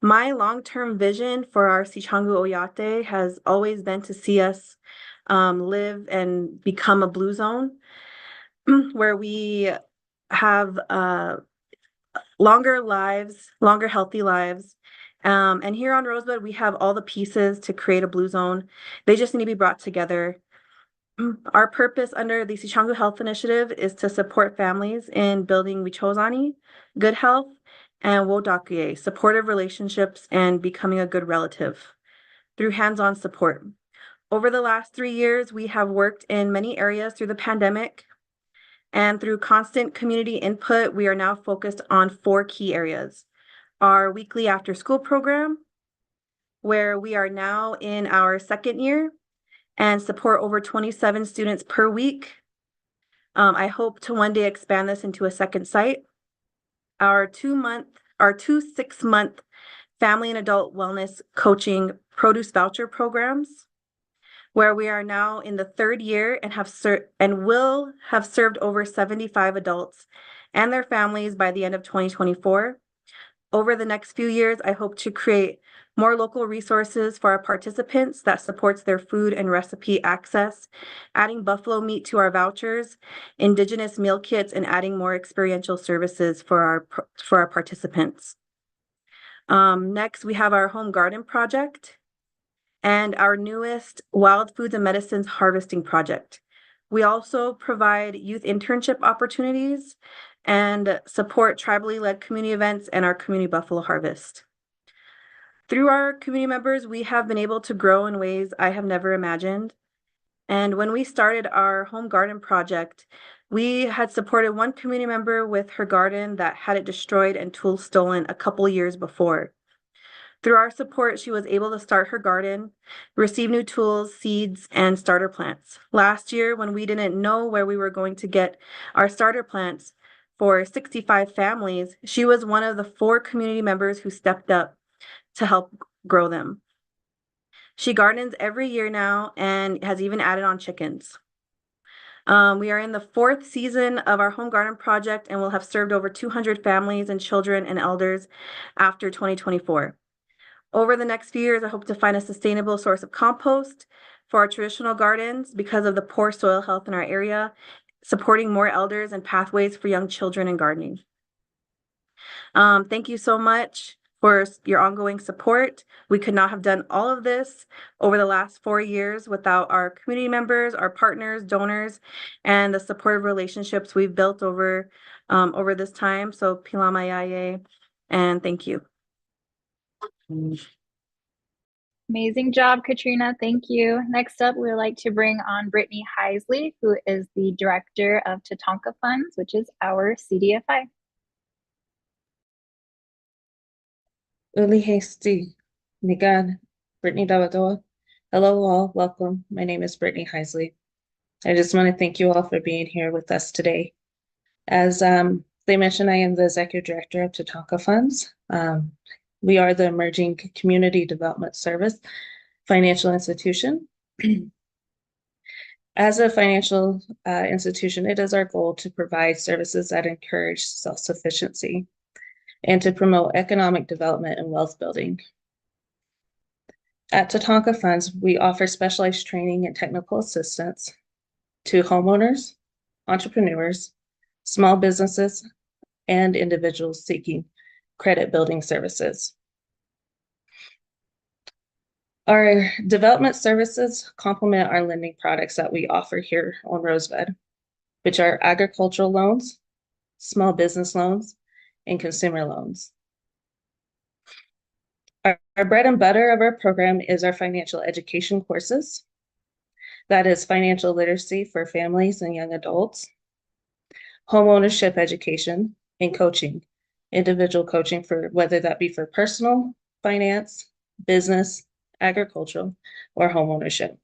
My long-term vision for our Sicangu Oyate has always been to see us live and become a blue zone where we have longer lives, longer healthy lives. And here on Rosebud, we have all the pieces to create a blue zone. They just need to be brought together. Our purpose under the Sicangu Health Initiative is to support families in building Wichozani, good health, and Wodakuye, supportive relationships, and becoming a good relative through hands-on support. Over the last 3 years, we have worked in many areas through the pandemic, and through constant community input, we are now focused on 4 key areas. Our weekly after-school program, where we are now in our 2nd year and support over 27 students per week. I hope to one day expand this into a second site. Our 2 6-month family and adult wellness coaching produce voucher programs, where we are now in the 3rd year and will have served over 75 adults and their families by the end of 2024. Over the next few years, I hope to create more local resources for our participants that supports their food and recipe access, adding buffalo meat to our vouchers, indigenous meal kits, and adding more experiential services for our participants. Next, we have our home garden project and our newest wild foods and medicines harvesting project. We also provide youth internship opportunities and support tribally led community events and our community buffalo harvest. Through our community members, we have been able to grow in ways I have never imagined. And when we started our home garden project, we had supported one community member with her garden that had it destroyed and tools stolen a couple years before. Through our support, she was able to start her garden, receive new tools, seeds, and starter plants. Last year, when we didn't know where we were going to get our starter plants for 65 families, she was one of the 4 community members who stepped up to help grow them. She gardens every year now and has even added on chickens. We are in the 4th season of our home garden project and will have served over 200 families and children and elders after 2024. Over the next few years, I hope to find a sustainable source of compost for our traditional gardens because of the poor soil health in our area, supporting more elders and pathways for young children in gardening. Thank you so much for your ongoing support. We could not have done all of this over the last 4 years without our community members, our partners, donors, and the supportive relationships we've built over this time. So Pilama Yaye, and thank you. Amazing job, Katrina. Thank you. Next up, we would like to bring on Brittany Heisley, who is the director of Tatanka Funds, which is our CDFI. Uli Hasty, Nigan, Brittany Davadoa. Hello all, welcome. My name is Brittany Heisley. I just want to thank you all for being here with us today. As they mentioned, I am the executive director of Tatanka Funds. We are the emerging community development service financial institution. As a financial institution, it is our goal to provide services that encourage self-sufficiency and to promote economic development and wealth building. At Tatanka Funds, we offer specialized training and technical assistance to homeowners, entrepreneurs, small businesses, and individuals seeking credit building services. Our development services complement our lending products that we offer here on Rosebud, which are agricultural loans, small business loans, and consumer loans. Our bread and butter of our program is our financial education courses. That is financial literacy for families and young adults, home ownership education, and coaching, individual coaching for whether that be for personal, finance, business, agricultural, or home ownership.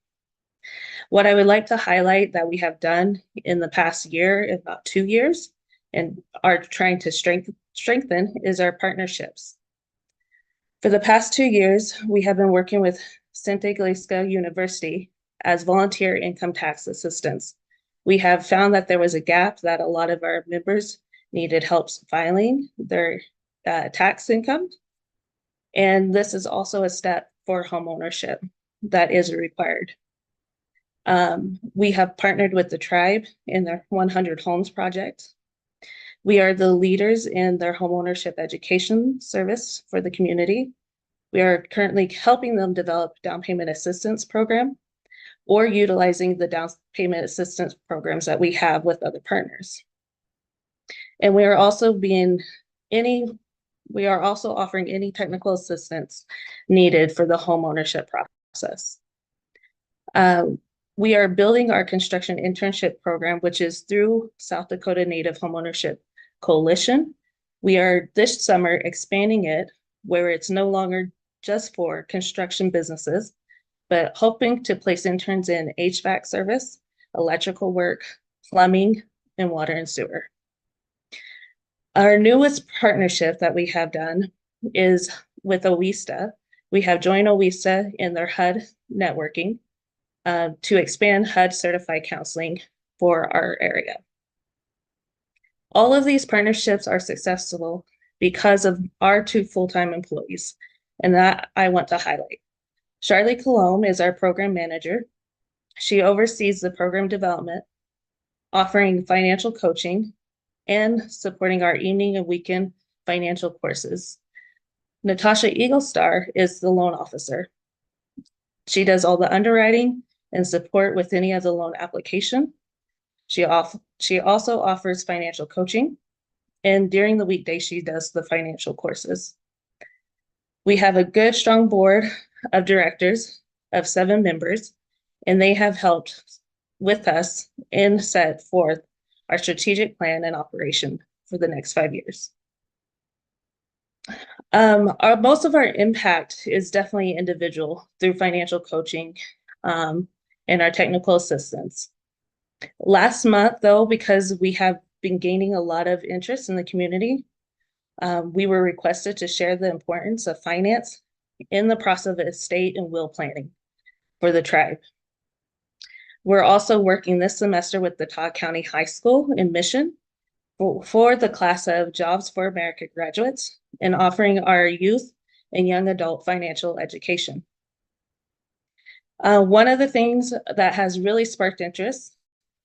What I would like to highlight that we have done in the past year, about 2 years, and are trying to strengthen is our partnerships. For the past 2 years, we have been working with Santa Iglesia University as volunteer income tax assistants. We have found that there was a gap that a lot of our members needed help filing their tax income. And this is also a step for homeownership that is required. We have partnered with the tribe in their 100 Homes project. We are the leaders in their homeownership education service for the community. We are currently helping them develop down payment assistance program or utilizing the down payment assistance programs that we have with other partners. And we are also offering any technical assistance needed for the homeownership process. We are building our construction internship program, which is through South Dakota Native Homeownership Coalition. We are this summer expanding it where it's no longer just for construction businesses, but hoping to place interns in HVAC service, electrical work, plumbing, and water and sewer. Our newest partnership that we have done is with OWISTA. We have joined OWISTA in their HUD networking to expand HUD certified counseling for our area. All of these partnerships are successful because of our 2 full-time employees, and that I want to highlight. Charlie Colomb is our program manager. She oversees the program development, offering financial coaching, and supporting our evening and weekend financial courses. Natasha Eaglestar is the loan officer. She does all the underwriting and support with any of the loan application. She also offers financial coaching, and during the weekday, she does the financial courses. We have a good, strong board of directors of 7 members, and they have helped with us and set forth our strategic plan and operation for the next 5 years. Most of our impact is definitely individual through financial coaching and our technical assistance. Last month, though, because we have been gaining a lot of interest in the community, we were requested to share the importance of finance in the process of estate and will planning for the tribe. We're also working this semester with the Todd County High School in Mission for the class of Jobs for America graduates and offering our youth and young adult financial education. One of the things that has really sparked interest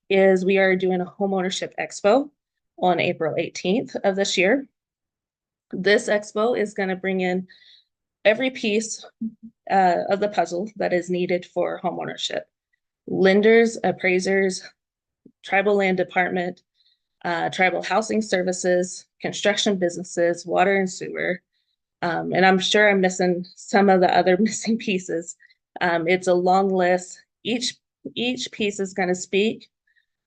is we are doing a homeownership expo on April 18th of this year. This expo is going to bring in every piece of the puzzle that is needed for homeownership. Lenders, appraisers, tribal land department, tribal housing services, construction businesses, water and sewer. And I'm sure I'm missing some of the other missing pieces. It's a long list. Each piece is going to speak.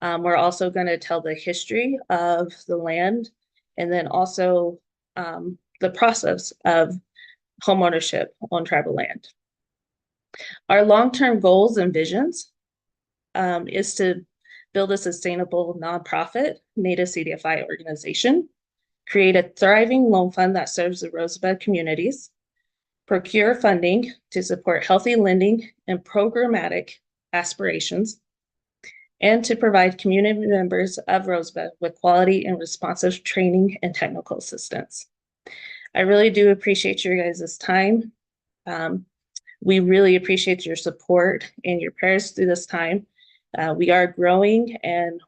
We're also going to tell the history of the land and then also the process of homeownership on tribal land. Our long-term goals and visions is to build a sustainable nonprofit Native CDFI organization, create a thriving loan fund that serves the Rosebud communities, procure funding to support healthy lending and programmatic aspirations, and to provide community members of Rosebud with quality and responsive training and technical assistance. I really do appreciate your guys' time. We really appreciate your support and your prayers through this time. We are growing and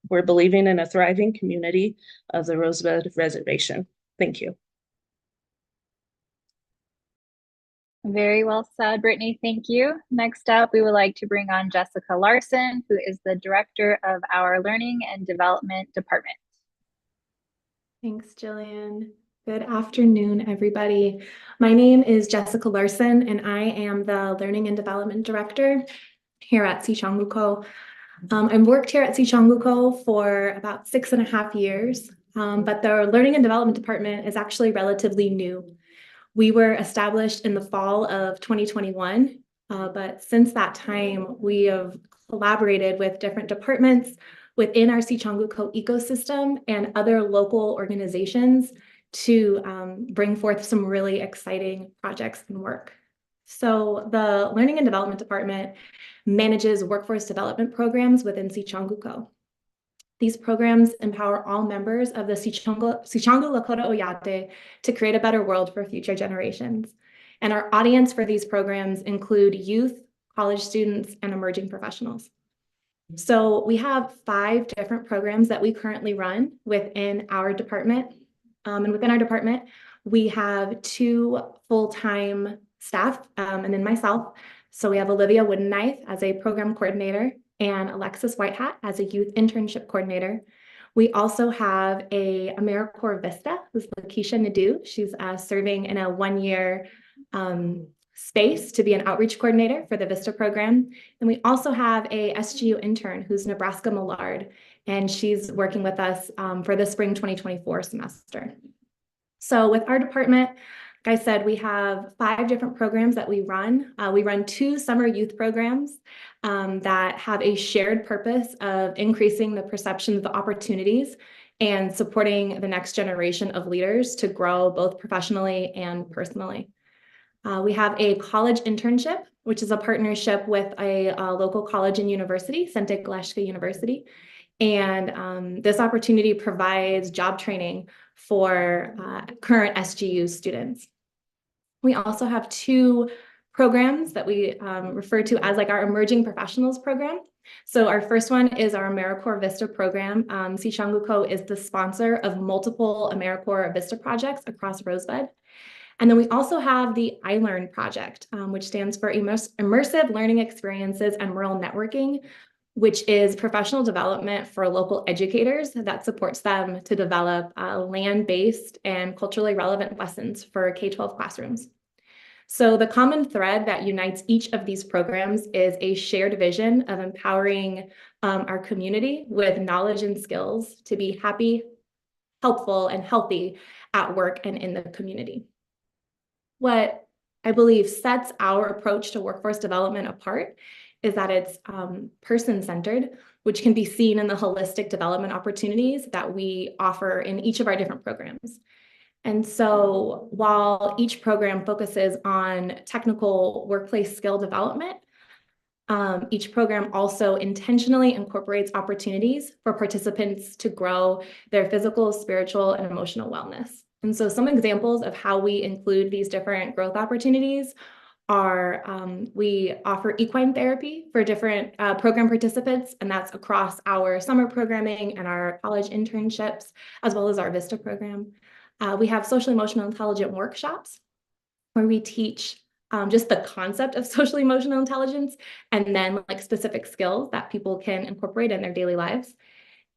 we're believing in a thriving community of the Rosebud Reservation. Thank you. Very well said, Brittany. Thank you. Next up, we would like to bring on Jessica Larson, who is the director of our Learning and Development Department. Thanks, Jillian. Good afternoon, everybody. My name is Jessica Larson, and I am the Learning and Development Director here at Sicangu Co. I've worked here at Sicangu Co for about 6.5 years, but the Learning and Development Department is actually relatively new. We were established in the fall of 2021, but since that time, we have collaborated with different departments within our Sicangu Co ecosystem and other local organizations to bring forth some really exciting projects and work. So the Learning and Development Department manages workforce development programs within Sicangu Co. These programs empower all members of the Sicangu Lakota Oyate to create a better world for future generations. And our audience for these programs include youth, college students, and emerging professionals. So we have 5 different programs that we currently run within our department. And within our department, we have 2 full-time staff and then myself. So we have Olivia Woodenknife as a program coordinator and Alexis Whitehat as a youth internship coordinator. We also have a AmeriCorps Vista, who's Lakeisha Nadeau. She's serving in a 1-year space to be an outreach coordinator for the Vista program. And we also have a SGU intern who's Nebraska Millard, and she's working with us for the spring 2024 semester. So with our department, like I said, we have 5 different programs that we run. We run 2 summer youth programs that have a shared purpose of increasing the perception of opportunities and supporting the next generation of leaders to grow both professionally and personally. We have a college internship, which is a partnership with a local college and university, Sente Galeshka University. And this opportunity provides job training for current SGU students. We also have 2 programs that we refer to as like our emerging professionals program. So our first one is our AmeriCorps Vista program. Sicangu Co is the sponsor of multiple AmeriCorps Vista projects across Rosebud. And then we also have the iLearn project, which stands for Immersive Learning Experiences and Rural Networking, which is professional development for local educators that supports them to develop land-based and culturally relevant lessons for K-12 classrooms. So the common thread that unites each of these programs is a shared vision of empowering our community with knowledge and skills to be happy, helpful, and healthy at work and in the community. what I believe sets our approach to workforce development apart is that it's person-centered, which can be seen in the holistic development opportunities that we offer in each of our different programs. And so while each program focuses on technical workplace skill development, each program also intentionally incorporates opportunities for participants to grow their physical, spiritual, and emotional wellness. And so some examples of how we include these different growth opportunities are we offer equine therapy for different program participants, and that's across our summer programming and our college internships, as well as our VISTA program. We have social emotional intelligent workshops where we teach just the concept of social emotional intelligence and then like specific skills that people can incorporate in their daily lives.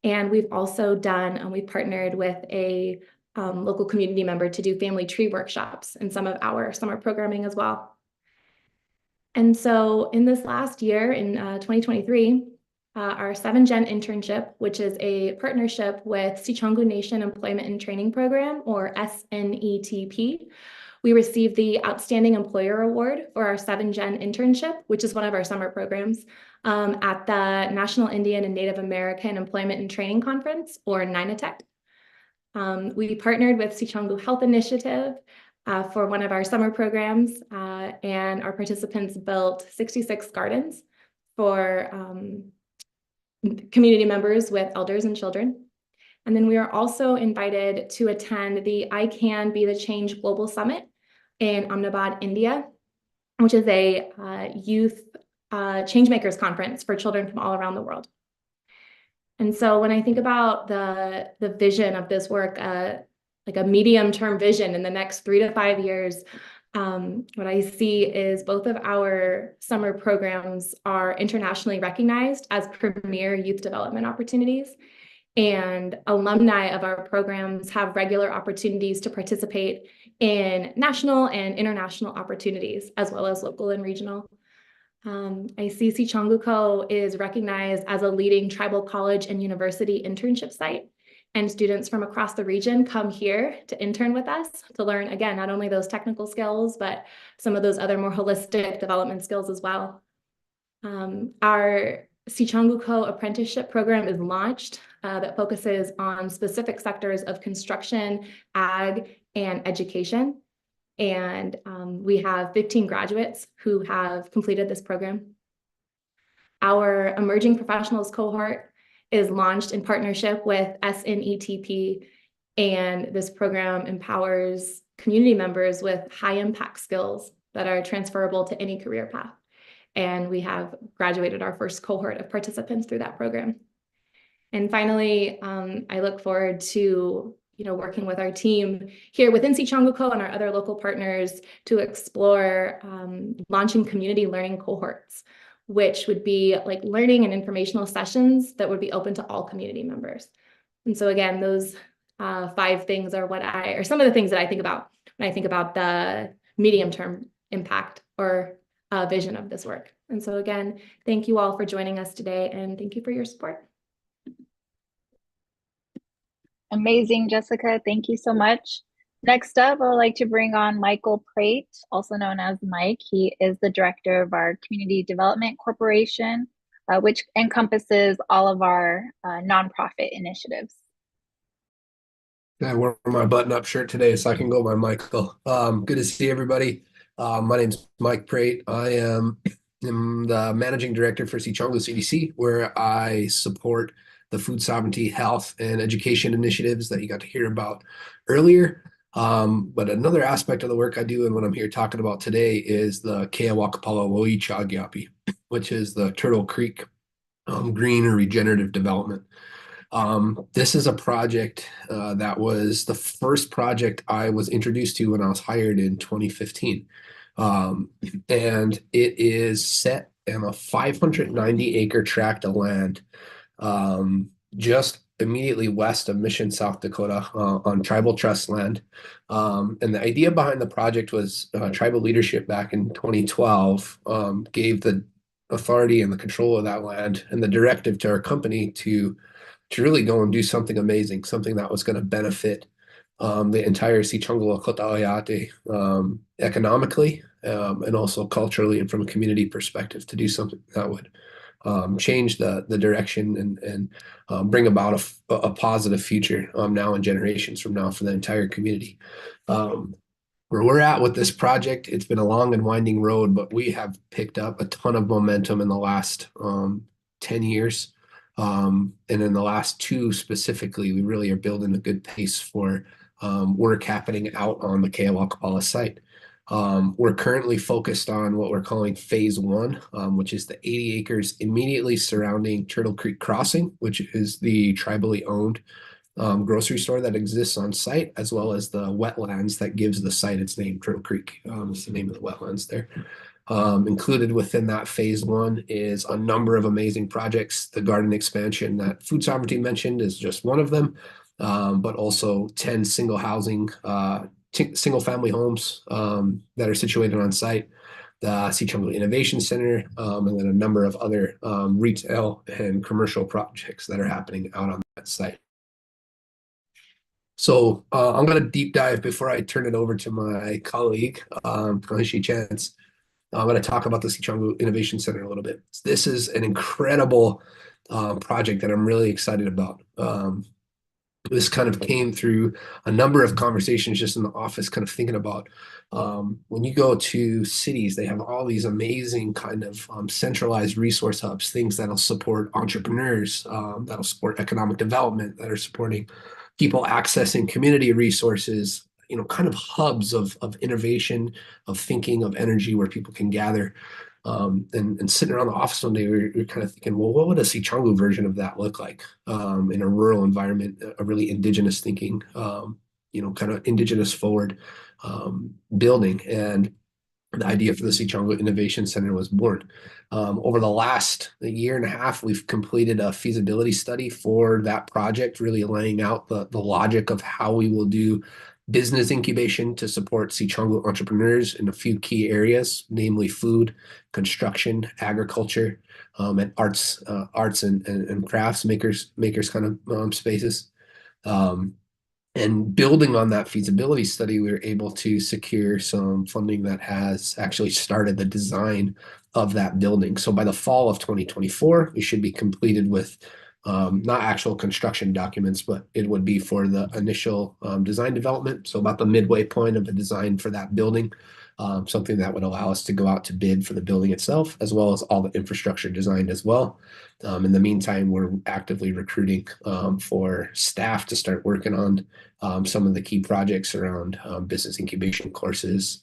And we've also done, we partnered with a local community member to do family tree workshops in some of our summer programming as well. And so in this last year, in 2023, our 7-Gen internship, which is a partnership with Sicangu Nation Employment and Training Program, or SNETP, we received the Outstanding Employer Award for our 7-Gen internship, which is one of our summer programs, at the National Indian and Native American Employment and Training Conference, or NINATEC. We partnered with Sicangu Health Initiative for one of our summer programs, and our participants built 66 gardens for community members with elders and children. And then we are also invited to attend the I Can Be the Change Global Summit in Ahmedabad, India, which is a youth changemakers conference for children from all around the world. And so when I think about the vision of this work, like a medium-term vision in the next 3 to 5 years, what I see is both of our summer programs are internationally recognized as premier youth development opportunities. And alumni of our programs have regular opportunities to participate in national and international opportunities, as well as local and regional. I see Sicangu is recognized as a leading tribal college and university internship site, and students from across the region come here to intern with us to learn, again, not only those technical skills, but some of those other more holistic development skills as well. Our Sicangu apprenticeship program is launched that focuses on specific sectors of construction, ag, and education. And we have 15 graduates who have completed this program. Our emerging professionals cohort is launched in partnership with SNETP, and this program empowers community members with high impact skills that are transferable to any career path. And we have graduated our first cohort of participants through that program. And finally, I look forward to working with our team here within Sicangu and our other local partners to explore launching community learning cohorts, which would be like learning and informational sessions that would be open to all community members. And so again, those 5 things are some of the things that I think about when I think about the medium-term impact or vision of this work. And so again, thank you all for joining us today, and thank you for your support. Amazing, Jessica. Thank you so much. Next up, I would like to bring on Michael Prate, also known as Mike. He is the director of our Community Development Corporation, which encompasses all of our nonprofit initiatives. I wore my button-up shirt today, so I can go by Michael. Good to see everybody. My name's Mike Prate. I am the managing director for Sicangu CDC, where I support the food sovereignty, health, and education initiatives that you got to hear about earlier. But another aspect of the work I do and what I'm here talking about today is the Keawakapala Woi Chagyapi, which is the Turtle Creek green or regenerative development. This is a project that was the first project I was introduced to when I was hired in 2015. And it is set in a 590-acre tract of land just immediately west of Mission, South Dakota, on tribal trust land. And the idea behind the project was tribal leadership back in 2012 gave the authority and the control of that land and the directive to our company to really go and do something amazing, something that was going to benefit the entire Sicangu Kota'ayate economically and also culturally and from a community perspective to do something that would change the direction and bring about a positive future now and generations from now for the entire community. Where we're at with this project, it's been a long and winding road, but we have picked up a ton of momentum in the last 10 years. And in the last two specifically, we really are building a good pace for work happening out on the Keawakapala site. We're currently focused on what we're calling phase one, which is the 80 acres immediately surrounding Turtle Creek Crossing, which is the tribally owned grocery store that exists on site, as well as the wetlands that gives the site its name. Turtle Creek is the name of the wetlands there. Included within that phase one is a number of amazing projects. The garden expansion that Food Sovereignty mentioned is just one of them, but also 10 single family homes that are situated on site, the Sicangu Innovation Center, and then a number of other retail and commercial projects that are happening out on that site. So I'm going to deep dive before I turn it over to my colleague, Kanishi Chance. I'm going to talk about the Sicangu Innovation Center a little bit. This is an incredible project that I'm really excited about. This kind of came through a number of conversations just in the office, kind of thinking about when you go to cities, they have all these amazing kind of centralized resource hubs, things that'll support entrepreneurs, that'll support economic development, that are supporting people accessing community resources, kind of hubs of innovation, of thinking, of energy where people can gather. And sitting around the office one day, we were kind of thinking, well, what would a Sicangu version of that look like in a rural environment, a really indigenous thinking, kind of indigenous forward building. And the idea for the Sicangu Innovation Center was born. Over the last year and a half, we've completed a feasibility study for that project, really laying out the logic of how we will do business incubation to support Sicangu entrepreneurs in a few key areas, namely food, construction, agriculture, and arts and crafts makers kind of spaces. And building on that feasibility study, we were able to secure some funding that has actually started the design of that building. So by the fall of 2024, we should be completed with not actual construction documents, but it would be for the initial design development. So about the midway point of the design for that building, something that would allow us to go out to bid for the building itself, as well as all the infrastructure designed as well. In the meantime, we're actively recruiting for staff to start working on some of the key projects around business incubation courses,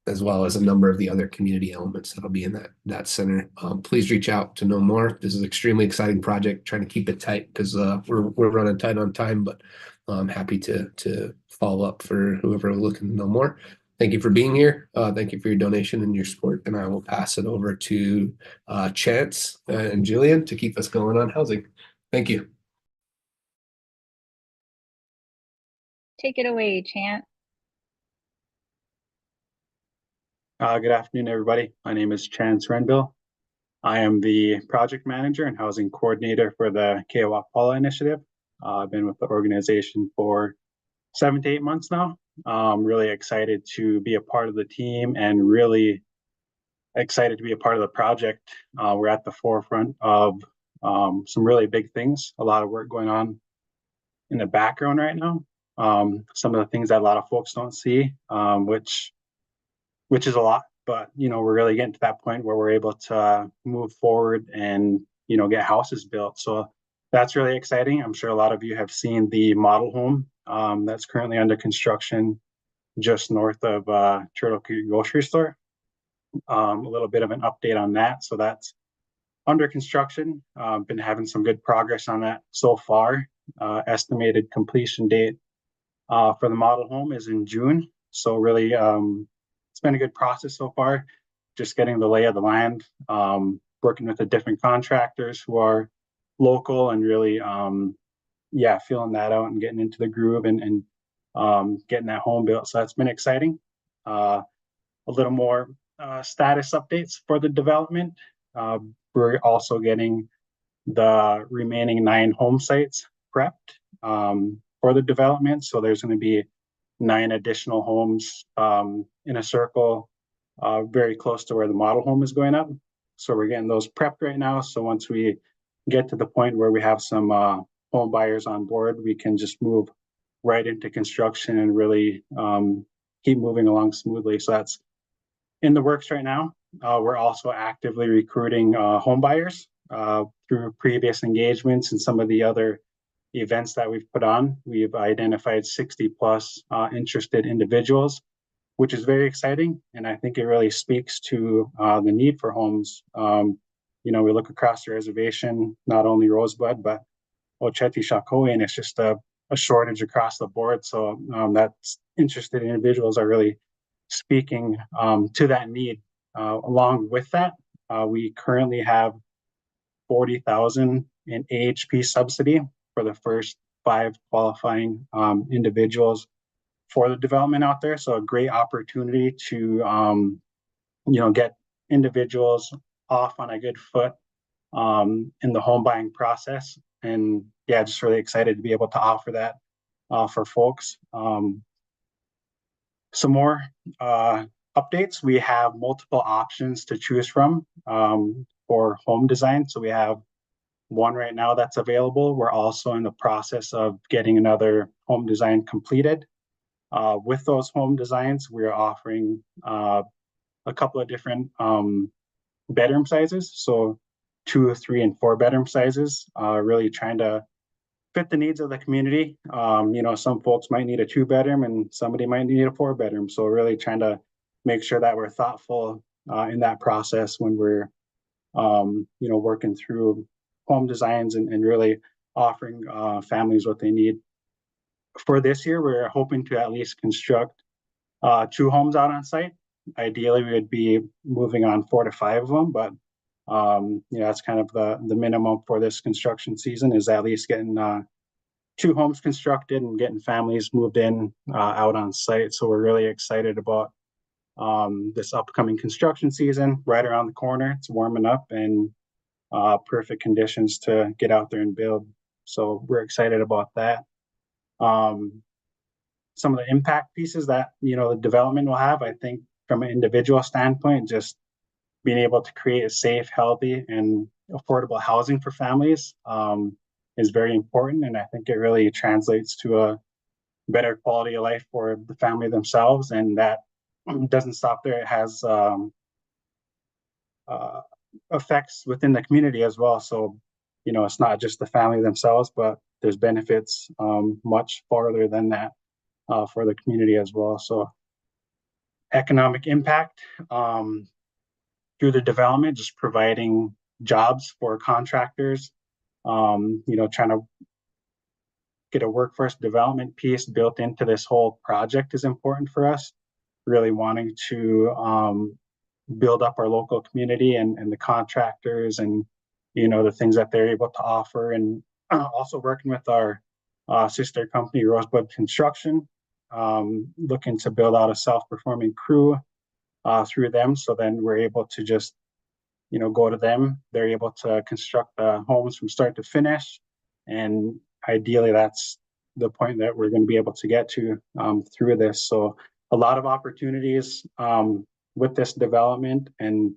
as well as a number of the other community elements that'll be in that center. Please reach out to know more. This is an extremely exciting project, trying to keep it tight because we're running tight on time, but I'm happy to follow up for whoever looking to know more. Thank you for being here. Thank you for your donation and your support. And I will pass it over to Chance and Jillian to keep us going on housing. Thank you. Take it away, Chant. Good afternoon, everybody. My name is Chance Renville. I am the project manager and housing coordinator for the Keawakapala initiative. I've been with the organization for 7 to 8 months now. I'm really excited to be a part of the team and really excited to be a part of the project. We're at the forefront of some really big things, a lot of work going on in the background right now. Some of the things that a lot of folks don't see, which is a lot, but we're really getting to that point where we're able to move forward and get houses built. So that's really exciting. I'm sure a lot of you have seen the model home that's currently under construction just north of Turtle Creek grocery store. A little bit of an update on that. So that's under construction. Been having some good progress on that so far. Estimated completion date for the model home is in June. So really, it's been a good process so far. Just getting the lay of the land, working with the different contractors who are local and really, feeling that out and getting into the groove and getting that home built. So that's been exciting. A little more status updates for the development. We're also getting the remaining 9 home sites prepped. for the development. So there's going to be 9 additional homes in a circle very close to where the model home is going up. So we're getting those prepped right now. So once we get to the point where we have some home buyers on board, we can just move right into construction and really keep moving along smoothly. So that's in the works right now. We're also actively recruiting home buyers through previous engagements and some of the other events that we've put on. We've identified 60 plus interested individuals, which is very exciting. And I think it really speaks to the need for homes. You know, we look across the reservation, not only Rosebud, but Ocheti Shakoi, and it's just a shortage across the board. So that's interested individuals are really speaking to that need. Along with that, we currently have 40,000 in AHP subsidy for the first 5 qualifying individuals for the development out there. So a great opportunity to, you know, get individuals off on a good foot in the home buying process. And yeah, just really excited to be able to offer that for folks. Some more updates. We have multiple options to choose from for home design. So we have one right now that's available. We're also in the process of getting another home design completed. With those home designs, we're offering a couple of different bedroom sizes. So 2, 3, and 4 bedroom sizes, really trying to fit the needs of the community. You know, some folks might need a 2 bedroom and somebody might need a 4 bedroom. So really trying to make sure that we're thoughtful in that process when we're, you know, working through home designs and really offering families what they need. For this year, we're hoping to at least construct 2 homes out on site. Ideally, we would be moving on 4 to 5 of them, but you know, that's kind of the minimum for this construction season is at least getting 2 homes constructed and getting families moved in out on site. So we're really excited about this upcoming construction season right around the corner. It's warming up and perfect conditions to get out there and build. So we're excited about that. Some of the impact pieces that, you know, the development will have, I think from an individual standpoint, just being able to create a safe, healthy, and affordable housing for families is very important. And I think it really translates to a better quality of life for the family themselves. And that doesn't stop there. It has effects within the community as well. So, you know, it's not just the family themselves, but there's benefits much farther than that for the community as well. So economic impact through the development, just providing jobs for contractors, you know, trying to get a workforce development piece built into this whole project is important for us. Really wanting to build up our local community and the contractors and, you know, the things that they're able to offer. And also working with our sister company, Rosebud Construction, looking to build out a self-performing crew through them. So then we're able to just, you know, go to them. They're able to construct the homes from start to finish. And ideally, that's the point that we're going to be able to get to through this. So a lot of opportunities with this development and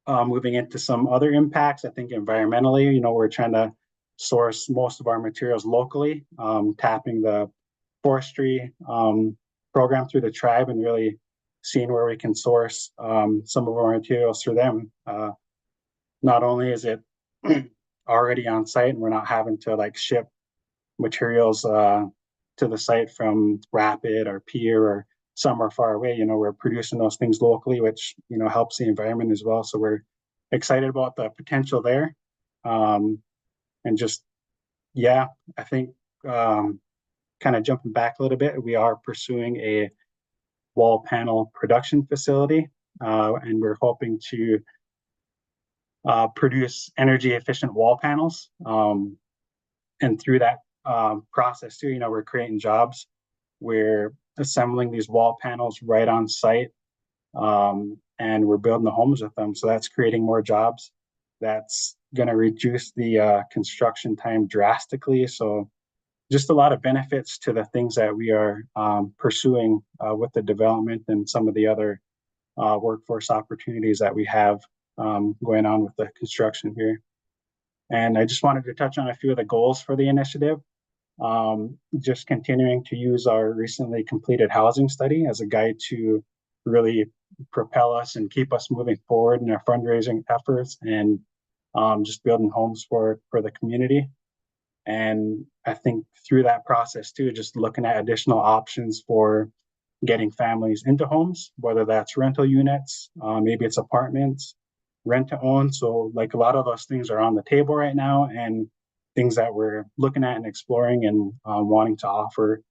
moving into some other impacts. I think environmentally, you know, we're trying to source most of our materials locally, tapping the forestry program through the tribe and really seeing where we can source some of our materials through them. Not only is it already on site and we're not having to like ship materials to the site from Rapid or Pier or somewhere far away, you know, we're producing those things locally, which, you know, helps the environment as well. So we're excited about the potential there. And just, yeah, I think kind of jumping back a little bit, we are pursuing a wall panel production facility, and we're hoping to produce energy efficient wall panels. And through that process too, you know, we're creating jobs. We're assembling these wall panels right on site, and we're building the homes with them. So that's creating more jobs. That's going to reduce the construction time drastically. So just a lot of benefits to the things that we are pursuing with the development and some of the other workforce opportunities that we have going on with the construction here. And I just wanted to touch on a few of the goals for the initiative. Just continuing to use our recently completed housing study as a guide to really propel us and keep us moving forward in our fundraising efforts and just building homes for the community. And I think through that process too, just looking at additional options for getting families into homes, whether that's rental units, maybe it's apartments, rent to own. So like a lot of those things are on the table right now and things that we're looking at and exploring and wanting to offer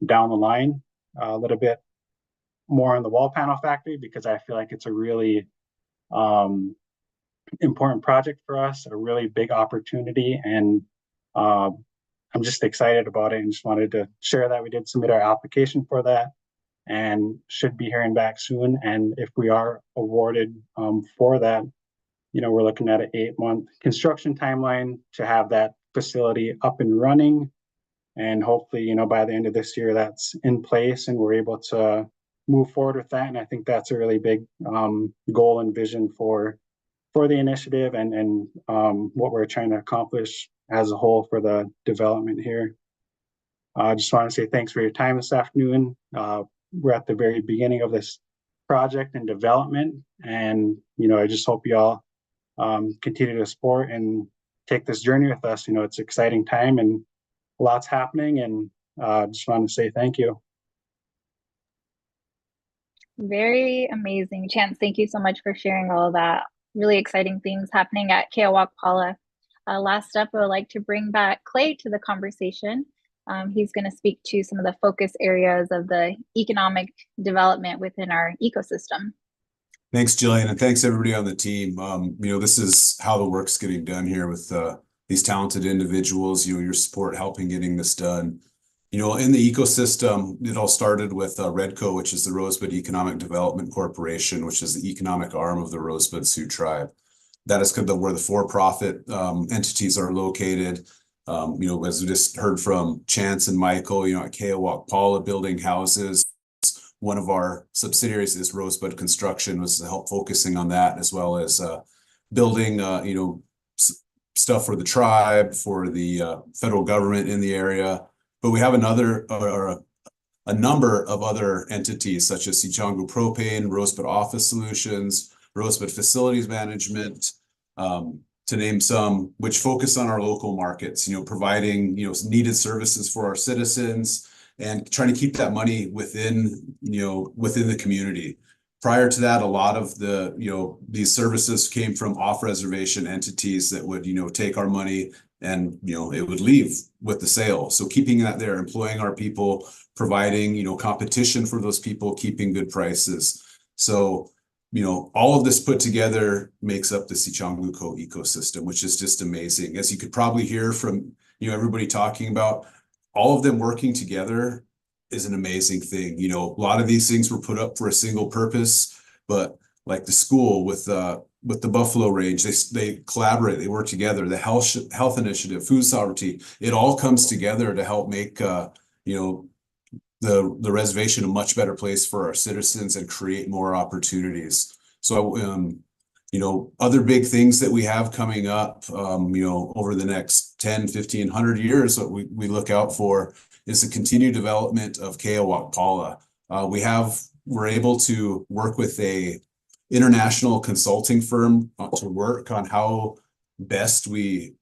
down the line. A little bit more on the wall panel factory because I feel like it's a really important project for us, a really big opportunity, and I'm just excited about it and just wanted to share that we did submit our application for that and should be hearing back soon. And if we are awarded for that, you know, we're looking at an 8-month construction timeline to have that facility up and running. And hopefully, you know, by the end of this year, that's in place and we're able to move forward with that. And I think that's a really big goal and vision for the initiative and what we're trying to accomplish as a whole for the development here. I just want to say thanks for your time this afternoon. We're at the very beginning of this project and development. And, you know, I just hope you all continue to support and take this journey with us. You know, it's an exciting time and lots happening, and just want to say thank you. Very amazing. Chance, thank you so much for sharing all of that. Really exciting things happening at Keowak-Paula. Last up, I would like to bring back Clay to the conversation. He's going to speak to some of the focus areas of the economic development within our ecosystem. Thanks, Jillian, and thanks everybody on the team. You know, this is how the work's getting done here with these talented individuals, you know, your support helping getting this done. You know, in the ecosystem, it all started with REDCO, which is the Rosebud Economic Development Corporation, which is the economic arm of the Rosebud Sioux tribe. That is where the for-profit entities are located. You know, as we just heard from Chance and Michael, you know, at Keowak-Paula building houses. One of our subsidiaries is Rosebud Construction, was to help focusing on that, as well as building, you know, stuff for the tribe, for the federal government in the area. But we have a number of other entities such as Sicangu Propane, Rosebud Office Solutions, Rosebud Facilities Management, to name some, which focus on our local markets, you know, providing, you know, needed services for our citizens and trying to keep that money within, you know, within the community. Prior to that, a lot of the, you know, these services came from off-reservation entities that would, you know, take our money and, you know, it would leave with the sale. So keeping that there, employing our people, providing, you know, competition for those people, keeping good prices. So, you know, all of this put together makes up the Sicangu ecosystem, which is just amazing. As you could probably hear from, you know, everybody talking about, all of them working together is an amazing thing. You know, a lot of these things were put up for a single purpose, but like the school with the Buffalo Range, they collaborate, they work together. The health initiative, food sovereignty, it all comes together to help make you know, the reservation a much better place for our citizens and create more opportunities. So you know, other big things that we have coming up, you know, over the next 10, 15, 100 years, what we look out for is the continued development of Keowak-Paula. We're able to work with a international consulting firm to work on how best we,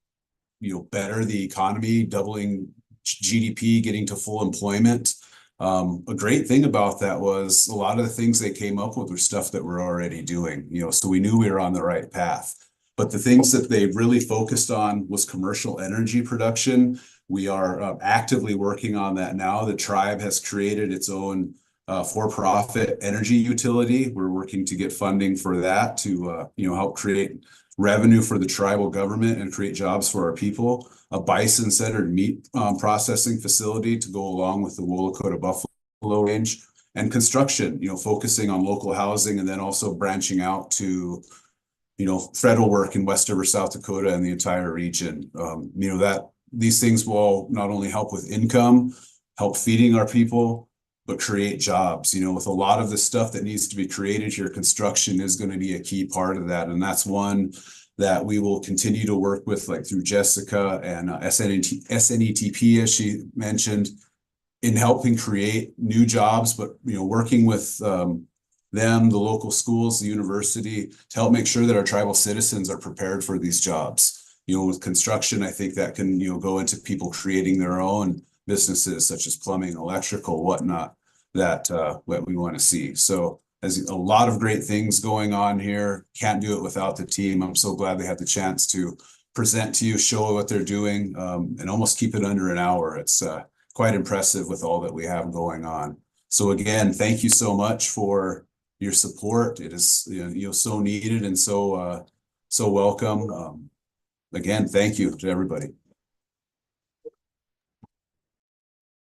you know, better the economy, doubling GDP, getting to full employment. A great thing about that was a lot of the things they came up with were stuff that we're already doing, you know, so we knew we were on the right path. But the things that they really focused on was commercial energy production. We are actively working on that now. The tribe has created its own for-profit energy utility. We're working to get funding for that to, you know, help create revenue for the tribal government and create jobs for our people. A bison-centered meat processing facility to go along with the Wolacota Buffalo Range, and construction, you know, focusing on local housing and then also branching out to federal work in West River, South Dakota, and the entire region. That these things will not only help with income, help feeding our people, but create jobs. With a lot of the stuff that needs to be created here, construction is going to be a key part of that. And that's one that we will continue to work with, like through Jessica and SNETP, as she mentioned, in helping create new jobs, but working with them, the local schools, the university, to help make sure that our tribal citizens are prepared for these jobs. With construction, I think that can go into people creating their own businesses, such as plumbing, electrical, whatnot, that what we want to see. So there's a lot of great things going on here. Can't do it without the team. I'm so glad they had the chance to present to you, show what they're doing, and almost keep it under an hour. It's quite impressive with all that we have going on. So again, thank you so much for your support. It is so needed and so welcome. Again, thank you to everybody.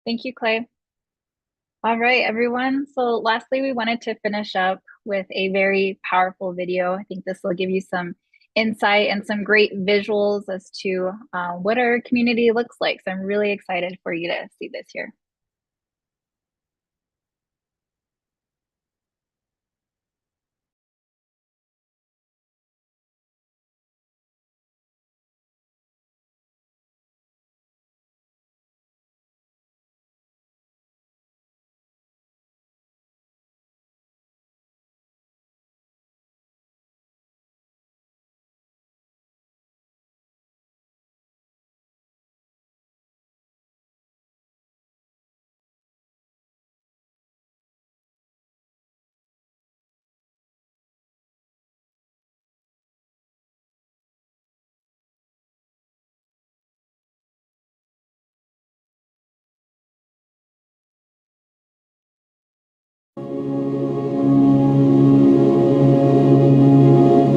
Thank you, Clay. All right, everyone. So lastly, we wanted to finish up with a very powerful video. I think this will give you some insight and some great visuals as to what our community looks like. So I'm really excited for you to see this here.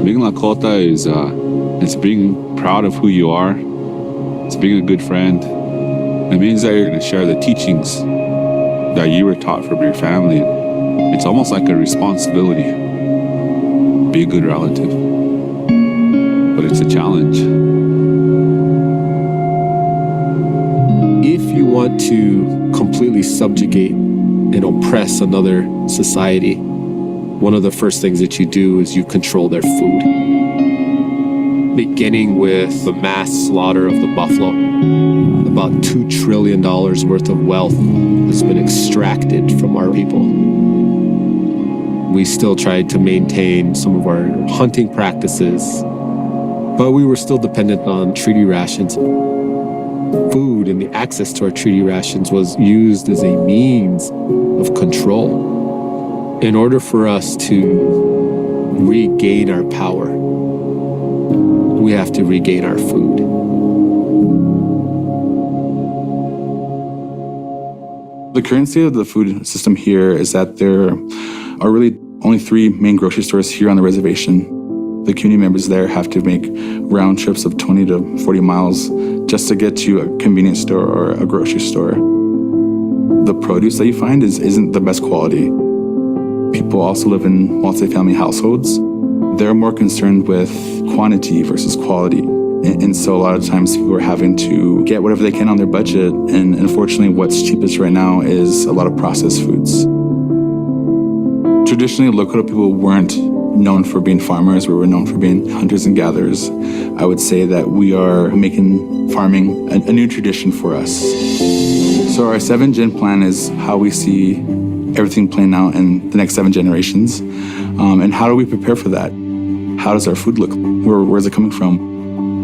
Being Lakota is it's being proud of who you are. It's being a good friend. It means that you're going to share the teachings that you were taught from your family. It's almost like a responsibility. Be a good relative. But it's a challenge. If you want to completely subjugate and oppress another society, one of the first things that you do is you control their food. Beginning with the mass slaughter of the buffalo, about $2 trillion worth of wealth has been extracted from our people. We still tried to maintain some of our hunting practices, but we were still dependent on treaty rations. Food and the access to our treaty rations was used as a means of control. In order for us to regain our power, we have to regain our food. The current state of the food system here is that there are really only 3 main grocery stores here on the reservation. The community members there have to make round trips of 20 to 40 miles just to get to a convenience store or a grocery store. The produce that you find isn't the best quality. People also live in multi-family households. They're more concerned with quantity versus quality. And so a lot of times people are having to get whatever they can on their budget. And unfortunately, what's cheapest right now is a lot of processed foods. Traditionally, Lakota people weren't known for being farmers. We were known for being hunters and gatherers. I would say that we are making farming a new tradition for us. So our 7-gen plan is how we see everything playing out in the next 7 generations. And how do we prepare for that? How does our food look? Where's it coming from?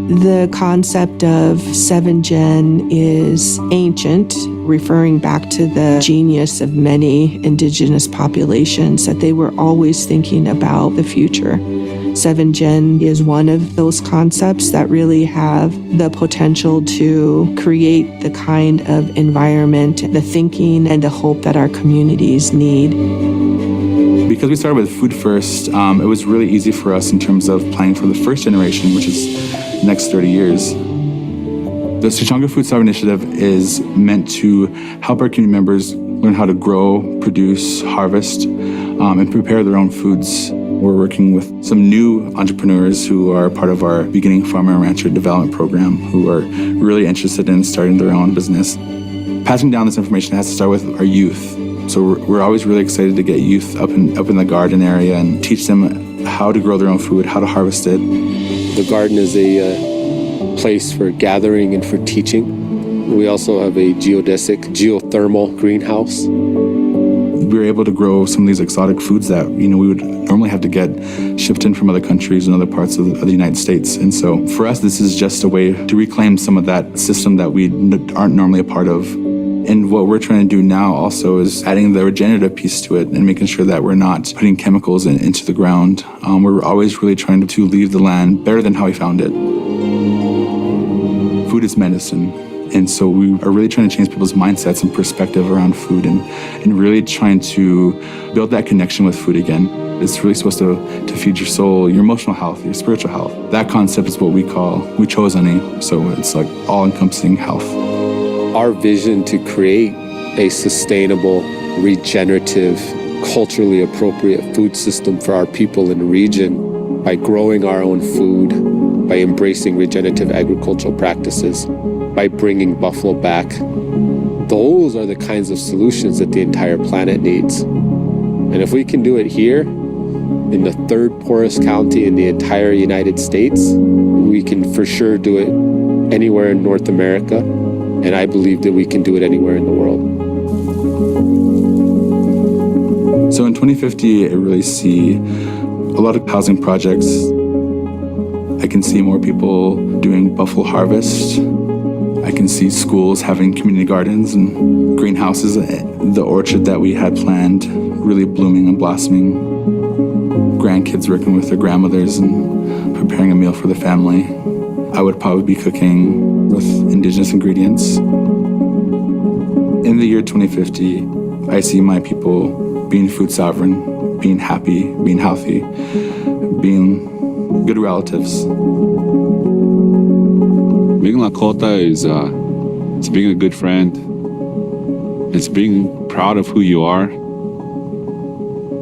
The concept of 7-gen is ancient, referring back to the genius of many indigenous populations, that they were always thinking about the future. 7-gen is one of those concepts that really have the potential to create the kind of environment, the thinking, and the hope that our communities need. Because we started with food first, it was really easy for us in terms of planning for the first generation, which is the next 30 years. The Sicangu Food Sovereign Initiative is meant to help our community members learn how to grow, produce, harvest, and prepare their own foods. We're working with some new entrepreneurs who are part of our Beginning Farmer and Rancher Development Program, who are really interested in starting their own business. Passing down this information has to start with our youth. So we're always really excited to get youth up in the garden area and teach them how to grow their own food, how to harvest it. The garden is a place for gathering and for teaching. We also have a geodesic, geothermal greenhouse. We were able to grow some of these exotic foods that, we would normally have to get shipped in from other countries and other parts of the United States. And so for us, this is just a way to reclaim some of that system that we aren't normally a part of. And what we're trying to do now also is adding the regenerative piece to it and making sure that we're not putting chemicals into the ground. We're always really trying to leave the land better than how we found it. Food is medicine. And so we are really trying to change people's mindsets and perspective around food and really trying to build that connection with food again. It's really supposed to feed your soul, your emotional health, your spiritual health. That concept is what we chose ani. So it's like all-encompassing health. Our vision to create a sustainable, regenerative, culturally appropriate food system for our people in the region by growing our own food, by embracing regenerative agricultural practices, by bringing buffalo back. Those are the kinds of solutions that the entire planet needs. And if we can do it here, in the third poorest county in the entire United States, we can for sure do it anywhere in North America. And I believe that we can do it anywhere in the world. So in 2050, I really see a lot of housing projects. I can see more people doing buffalo harvest. I can see schools having community gardens and greenhouses. The orchard that we had planned really blooming and blossoming. Grandkids working with their grandmothers and preparing a meal for the family. I would probably be cooking with indigenous ingredients. In the year 2050, I see my people being food sovereign, being happy, being healthy, being good relatives. Being Lakota is it's being a good friend. It's being proud of who you are.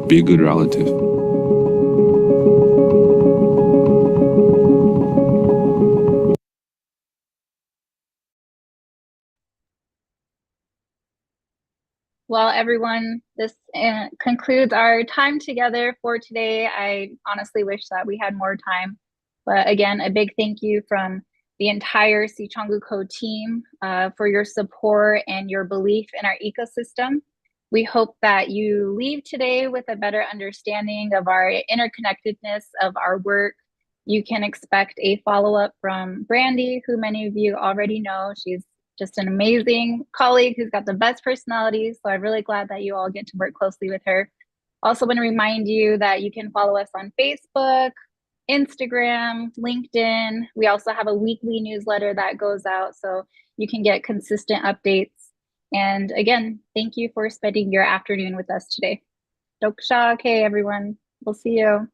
Be a good relative. Well, everyone, this concludes our time together for today. I honestly wish that we had more time. But again, a big thank you from the entire Sicangu Code team for your support and your belief in our ecosystem. We hope that you leave today with a better understanding of our interconnectedness of our work. You can expect a follow-up from Brandy, who many of you already know. She's just an amazing colleague who's got the best personality. So I'm really glad that you all get to work closely with her. Also want to remind you that you can follow us on Facebook, Instagram, LinkedIn. We also have a weekly newsletter that goes out so you can get consistent updates. And again, thank you for spending your afternoon with us today. Doksha, okay, everyone. We'll see you.